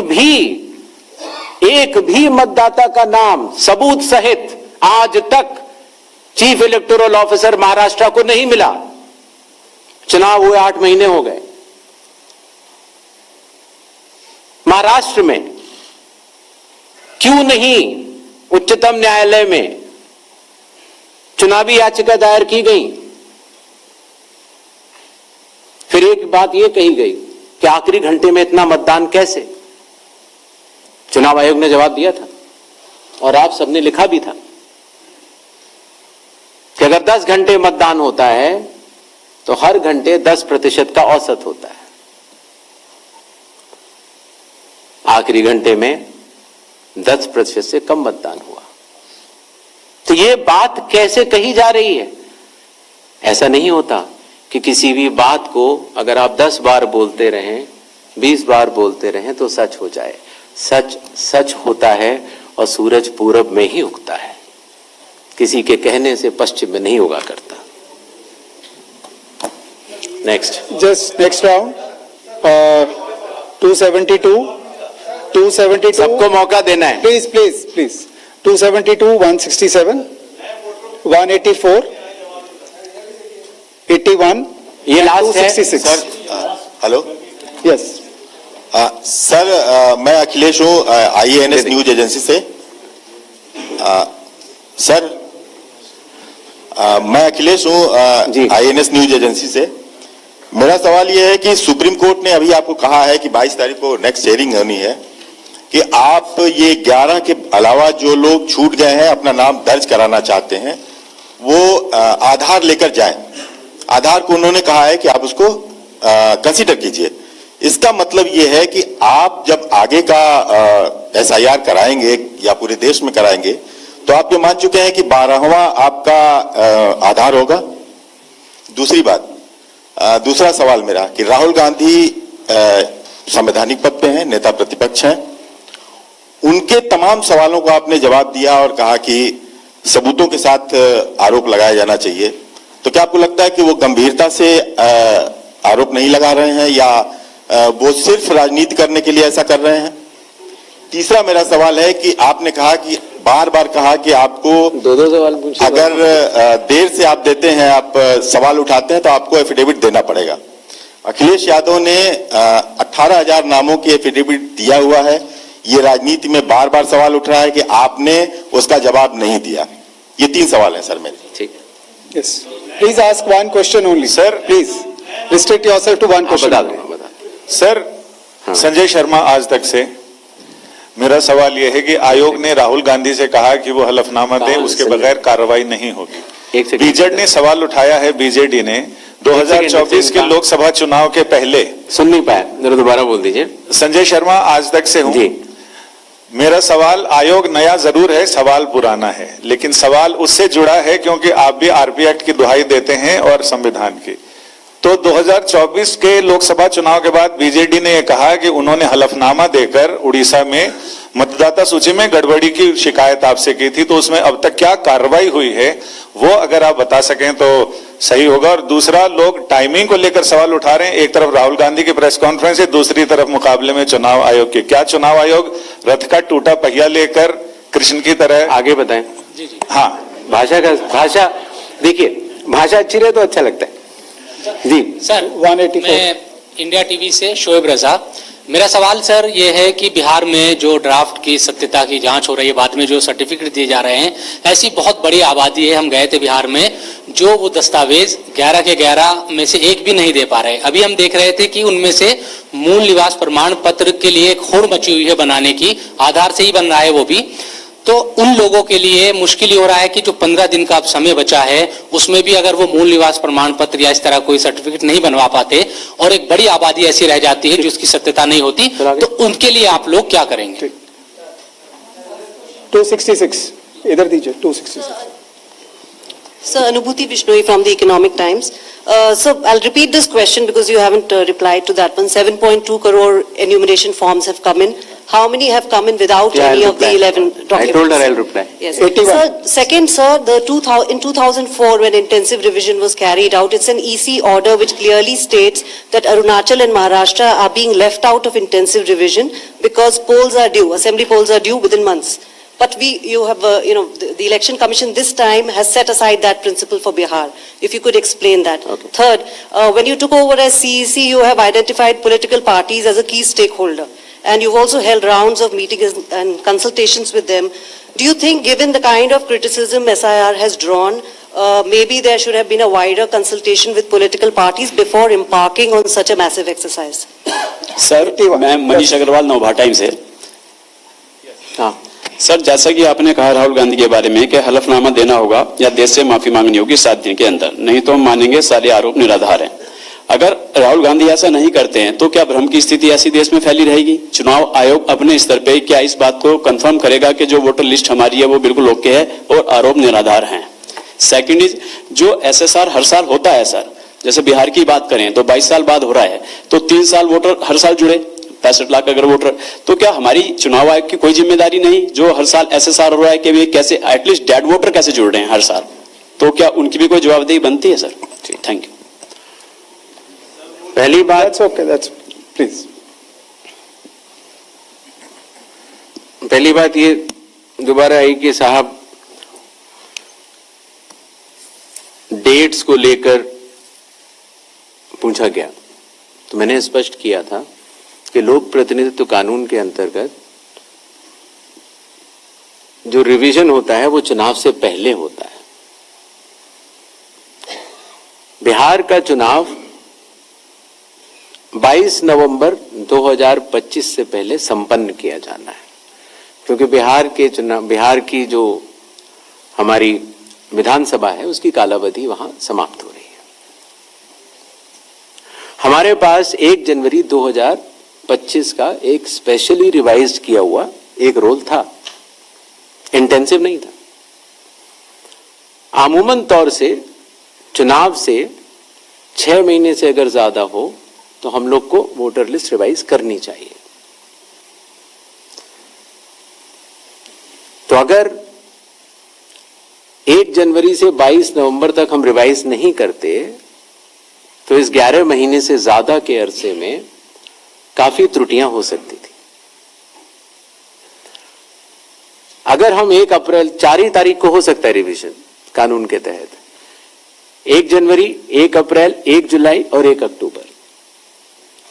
भी मतदाता का नाम सबूत सहित आज तक चीफ इलेक्टोरल ऑफिसर महाराष्ट्र को नहीं मिला। चुनाव हुए 8 महीने हो गए। महाराष्ट्र में क्यों नहीं उच्चतम न्यायालय में चुनावी याचिका दायर की गई? फिर एक बात यह कही गई कि आखिरी घंटे में इतना मतदान कैसे? चुनाव आयोग ने जवाब दिया था और आप सबने लिखा भी था कि अगर 10 घंटे मतदान होता है तो हर घंटे 10% का औसत होता है। आखिरी घंटे में 10% से कम मतदान हुआ। तो यह बात कैसे कही जा रही है? ऐसा नहीं होता कि किसी भी बात को अगर आप 10 बार बोलते रहें, 20 बार बोलते रहें तो सच हो जाए। सच सच होता है और सूरज पूरब में ही उगता है, किसी के कहने से पश्चिम में नहीं उगा करता। नेक्स्ट राउंड 272 सबको मौका देना है। प्लीज 272, 167, 184, 81, ये लास्ट है 266। हेलो, यस सर, मैं अखिलेश हूँ IANS न्यूज एजेंसी से। सर, मैं अखिलेश हूँ IANS न्यूज एजेंसी से। मेरा सवाल यह है कि सुप्रीम कोर्ट ने अभी आपको कहा है कि 22 तारीख को नेक्स्ट हियरिंग होनी है कि आप ये 11 के अलावा जो लोग छूट गए हैं अपना नाम दर्ज कराना चाहते हैं वो आधार लेकर जाएं। आधार को उन्होंने कहा है कि आप उसको कंसीडर कीजिए। इसका मतलब ये है कि आप जब आगे का SIR कराएंगे या पूरे देश में कराएंगे तो आप ये मान चुके हैं कि 12वां आपका आधार होगा। दूसरी बात, दूसरा सवाल मेरा कि राहुल गांधी संवैधानिक पद पे हैं, नेता प्रतिपक्ष हैं, उनके तमाम सवालों को आपने जवाब दिया और कहा कि सबूतों के साथ आरोप लगाया जाना चाहिए। तो क्या आपको लगता है कि वो गंभीरता से आरोप नहीं लगा रहे हैं या वो सिर्फ राजनीति करने के लिए ऐसा कर रहे हैं? तीसरा मेरा सवाल है कि आपने कहा कि बार बार कहा कि आपको दो सवाल पूछिए। अगर देर से आप देते हैं, आप सवाल उठाते हैं तो आपको एफिडेविट देना पड़ेगा। अखिलेश यादव ने 18,000 नामों की एफिडेविट दिया हुआ है। ये राजनीति में बार बार सवाल उठ रहा है कि आपने उसका जवाब नहीं दिया। ये 3 सवाल हैं सर मेरे। ठीक, yes, please ask one question only. Sir, please restrict yourself to one question. Sir, Sanjay Sharma Aaj Tak से। मेरा सवाल यह है कि आयोग ने राहुल गांधी से कहा कि वो हलफनामा दे, उसके बगैर कार्रवाई नहीं होगी। बीजेडी ने सवाल उठाया है, बीजेडी ने 2024 के लोकसभा चुनाव के पहले। सुन नहीं पाया, जरा दोबारा बोल दीजिए। संजय शर्मा आज तक से हूं। मेरा सवाल, आयोग नया जरूर है, सवाल पुराना है, लेकिन सवाल उससे जुड़ा है क्योंकि आप भी RP एक्ट की दुहाई देते हैं और संविधान की। तो 2024 के लोकसभा चुनाव के बाद बीजेडी ने यह कहा कि उन्होंने हलफनामा देकर उड़ीसा में मतदाता सूची में गड़बड़ी की शिकायत आपसे की थी। तो उसमें अब तक क्या कार्रवाई हुई है वो अगर आप बता सकें तो सही होगा। और दूसरा, लोग टाइमिंग को लेकर सवाल उठा रहे हैं। एक तरफ राहुल गांधी की प्रेस कॉन्फ्रेंस है, दूसरी तरफ मुकाबले में चुनाव आयोग की। क्या चुनाव आयोग रथ का टूटा पहिया लेकर कृष्ण की तरह? आगे बताएं। हाँ, भाषा देखिए, भाषा अच्छी रहे तो अच्छा लगता है जी। सर, 184। मैं इंडिया टीवी से शोएब रजा। मेरा सवाल सर ये है कि बिहार में जो ड्राफ्ट की सत्यता की जांच हो रही है, बाद में जो सर्टिफिकेट दिए जा रहे हैं, ऐसी बहुत बड़ी आबादी है, हम गए थे बिहार में, जो वो दस्तावेज 11 के 11 में से एक भी नहीं दे पा रहे। अभी हम देख रहे थे कि उनमें से मूल निवास प्रमाण पत्र के लिए एक होड़ मची हुई है बनाने की, आधार से ही बन रहा है वो भी। तो उन लोगों के लिए मुश्किल ही हो रहा है कि जो 15 दिन का अब समय बचा है, उसमें भी अगर वो मूल निवास प्रमाण पत्र या इस तरह कोई सर्टिफिकेट नहीं बनवा पाते और एक बड़ी आबादी ऐसी रह जाती है जिसकी सत्यता नहीं होती, तो उनके लिए आप लोग क्या करेंगे? 266 इधर दीजिए, 266। Sir, Anubhuti Bishnoi from the Economic Times. So I'll repeat this question because you haven't replied to that one. 7.2 crore enumeration forms have come in. How many have come in without any of the 11 documents? I told her I'll reply. Yes. Sir, second, sir, in 2004 when intensive revision was carried out, it's an EC order which clearly states that Arunachal and Maharashtra are being left out of intensive revision because polls are due, assembly polls are due within months. But the Election Commission this time has set aside that principle for Bihar. If you could explain that. Okay. Third, when you took over as CEC, you have identified political parties as a key stakeholder. And you've also held rounds of meetings and consultations with them. Do you think, given the kind of criticism SIR has drawn, maybe there should have been a wider consultation with political parties before embarking on such a massive exercise? Sir, मैं मनीष अग्रवाल नवभारत टाइम्स से। हाँ सर, जैसा कि आपने कहा राहुल गांधी के बारे में कि हलफनामा देना होगा या देश से माफी मांगनी होगी 7 दिन के अंदर, नहीं तो हम मानेंगे सारे आरोप निराधार हैं। अगर राहुल गांधी ऐसा नहीं करते हैं तो क्या भ्रम की स्थिति ऐसी देश में फैली रहेगी? चुनाव आयोग अपने स्तर पे क्या इस बात को कंफर्म करेगा कि जो वोटर लिस्ट हमारी है वो बिल्कुल ओके है और आरोप निराधार हैं? सेकंड इज, जो एसएसआर हर साल होता है सर, जैसे बिहार की बात करें तो 22 साल बाद हो रहा है, तो 3 साल वोटर हर साल जुड़े, 65 लाख अगर वोटर, तो क्या हमारी चुनाव आयोग की कोई जिम्मेदारी नहीं जो हर साल एसएसआर हो रहा है कि वे कैसे एटलीस्ट डेड वोटर कैसे जुड़ रहे हैं हर साल, तो क्या उनकी भी कोई जवाबदेही बनती है सर? Thank you. पहली बात, प्लीज, पहली बात ये दोबारा आई कि साहब डेट्स को लेकर पूछा गया, तो मैंने स्पष्ट किया था कि लोक प्रतिनिधित्व कानून के अंतर्गत जो रिवीजन होता है वो चुनाव से पहले होता है। बिहार का चुनाव 22 नवंबर 2025 से पहले संपन्न किया जाना है, क्योंकि बिहार की जो हमारी विधानसभा है उसकी कालावधि वहां समाप्त हो रही है। हमारे पास 1 जनवरी 2025 का एक स्पेशली रिवाइज किया हुआ एक रोल था, इंटेंसिव नहीं था। आमूमन तौर से चुनाव से 6 महीने से अगर ज्यादा हो तो हम लोग को वोटर लिस्ट रिवाइज करनी चाहिए। तो अगर 1 जनवरी से 22 नवंबर तक हम रिवाइज नहीं करते तो इस 11 महीने से ज्यादा के अरसे में काफी त्रुटियां हो सकती थी। अगर हम 1 अप्रैल 4 ही तारीख को हो सकता है रिवीजन कानून के तहत, 1 जनवरी, 1 अप्रैल, 1 जुलाई और 1 अक्टूबर,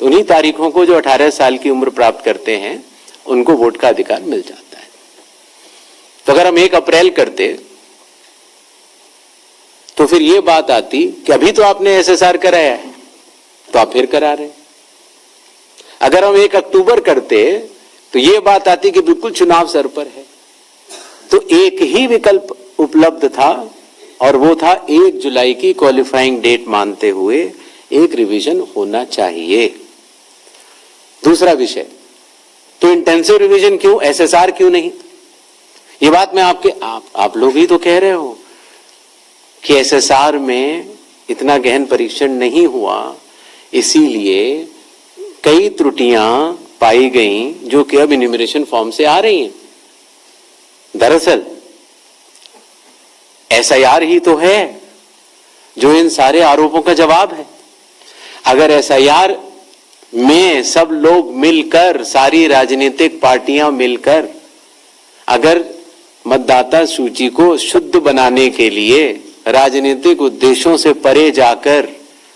तो उन्हीं तारीखों को जो 18 साल की उम्र प्राप्त करते हैं उनको वोट का अधिकार मिल जाता है। तो अगर हम 1 अप्रैल करते तो फिर ये बात आती कि अभी तो आपने एसएसआर कराया है तो आप फिर करा रहे हैं। अगर हम 1 अक्टूबर करते तो ये बात आती कि बिल्कुल चुनाव सर पर है। तो एक ही विकल्प उपलब्ध था और वो था 1 जुलाई की क्वालिफाइंग डेट मानते हुए एक रिवीजन होना चाहिए। दूसरा विषय, तो इंटेंसिव रिवीजन क्यों, एसएसआर क्यों नहीं? ये बात मैं आप लोग ही तो कह रहे हो कि एसएसआर में इतना गहन परीक्षण नहीं हुआ, इसीलिए कई त्रुटियां पाई गई जो कि अब इन्यूमरेशन फॉर्म से आ रही हैं। दरअसल एसआईआर ही तो है जो इन सारे आरोपों का जवाब है। अगर एसआईआर में सब लोग मिलकर, सारी राजनीतिक पार्टियां मिलकर अगर मतदाता सूची को शुद्ध बनाने के लिए, राजनीतिक उद्देश्यों से परे जाकर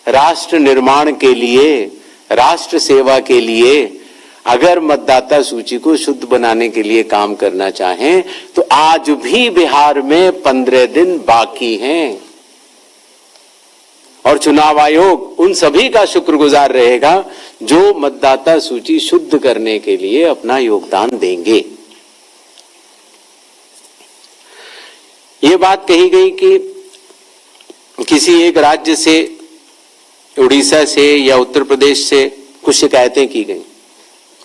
राष्ट्र निर्माण के लिए, राष्ट्र सेवा के लिए अगर मतदाता सूची को शुद्ध बनाने के लिए काम करना चाहें तो आज भी बिहार में 15 दिन बाकी हैं और चुनाव आयोग उन सभी का शुक्रगुजार रहेगा जो मतदाता सूची शुद्ध करने के लिए अपना योगदान देंगे। ये बात कही गई कि किसी एक राज्य से, उड़ीसा से या उत्तर प्रदेश से कुछ शिकायतें की गई।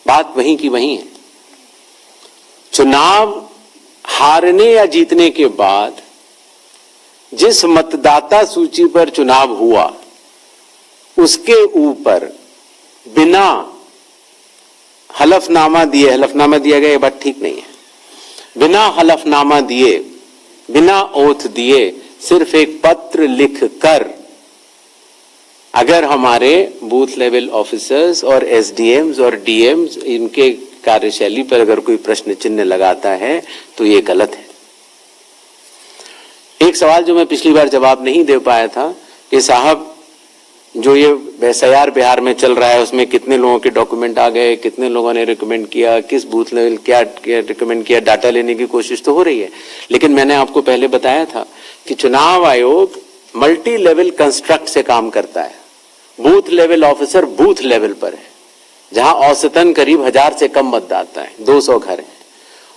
बात वहीं की वहीं है। चुनाव हारने या जीतने के बाद जिस मतदाता सूची पर चुनाव हुआ उसके ऊपर बिना हलफनामा दिए, हलफनामा दिया गया ये बात ठीक नहीं है, बिना हलफनामा दिए, बिना ओथ दिए, सिर्फ एक पत्र लिख कर अगर हमारे बूथ लेवल ऑफिसर्स और एसडीएम्स और डीएम्स इनके कार्यशैली पर अगर कोई प्रश्न चिन्ह लगाता है तो ये गलत है। एक सवाल जो मैं पिछली बार जवाब नहीं दे पाया था कि साहब जो ये एसआईआर बिहार में चल रहा है उसमें कितने लोगों के डॉक्यूमेंट आ गए, कितने लोगों ने रिकमेंड किया, किस बूथ लेवल क्या रिकमेंड किया, डाटा लेने की कोशिश तो हो रही है, लेकिन मैंने आपको पहले बताया था कि चुनाव आयोग मल्टी लेवल कंस्ट्रक्ट से काम करता है। Booth level officer booth level पर है, जहां औसतन करीब 1000 से कम मतदाता है, 200 घर है।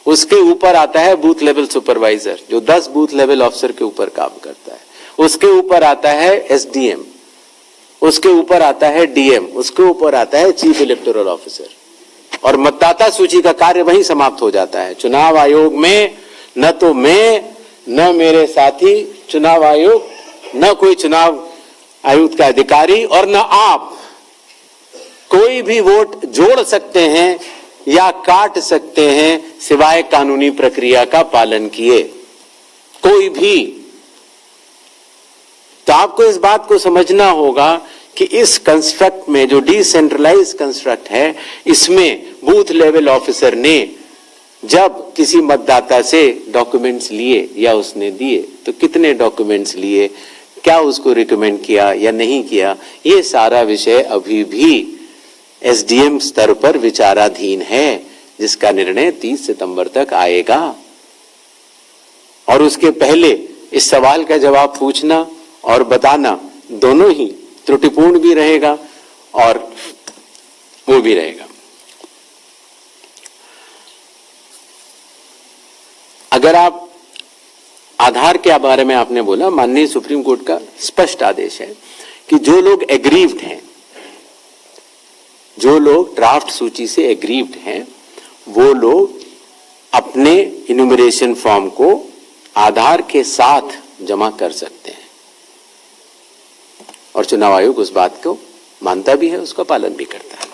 उसके ऊपर आता है बूथ लेवल सुपरवाइजर जो 10 बूथ लेवल ऑफिसर के ऊपर काम करता है। उसके ऊपर आता है एसडीएम, उसके ऊपर आता है डीएम, उसके ऊपर आता है चीफ इलेक्टोरल ऑफिसर और मतदाता सूची का कार्य वहीं समाप्त हो जाता है। चुनाव आयोग में न तो मैं, न मेरे साथी चुनाव आयोग, न कोई चुनाव आयुक्त का अधिकारी और न आप कोई भी वोट जोड़ सकते हैं या काट सकते हैं सिवाय कानूनी प्रक्रिया का पालन किए, कोई भी। तो आपको इस बात को समझना होगा कि इस कंस्ट्रक्ट में जो डिसेंट्रलाइज कंस्ट्रक्ट है, इसमें बूथ लेवल ऑफिसर ने जब किसी मतदाता से डॉक्यूमेंट्स लिए या उसने दिए तो कितने डॉक्यूमेंट्स लिए, क्या उसको रिकमेंड किया या नहीं किया, ये सारा विषय अभी भी एसडीएम स्तर पर विचाराधीन है, जिसका निर्णय 30 सितंबर तक आएगा। और उसके पहले इस सवाल का जवाब पूछना और बताना दोनों ही त्रुटिपूर्ण भी रहेगा और वो भी रहेगा। अगर आप आधार के बारे में आपने बोला, माननीय सुप्रीम कोर्ट का स्पष्ट आदेश है कि जो लोग एग्रीव्ड हैं, जो लोग ड्राफ्ट सूची से एग्रीव्ड हैं, वो लोग अपने इन्यूमरेशन फॉर्म को आधार के साथ जमा कर सकते हैं और चुनाव आयोग उस बात को मानता भी है, उसका पालन भी करता है।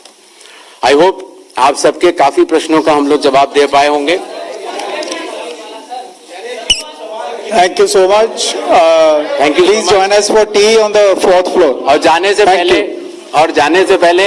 आई होप आप सबके काफी प्रश्नों का हम लोग जवाब दे पाए होंगे। Thank you so much. Thank you. Please join us for tea on the 4th floor. और जाने से पहले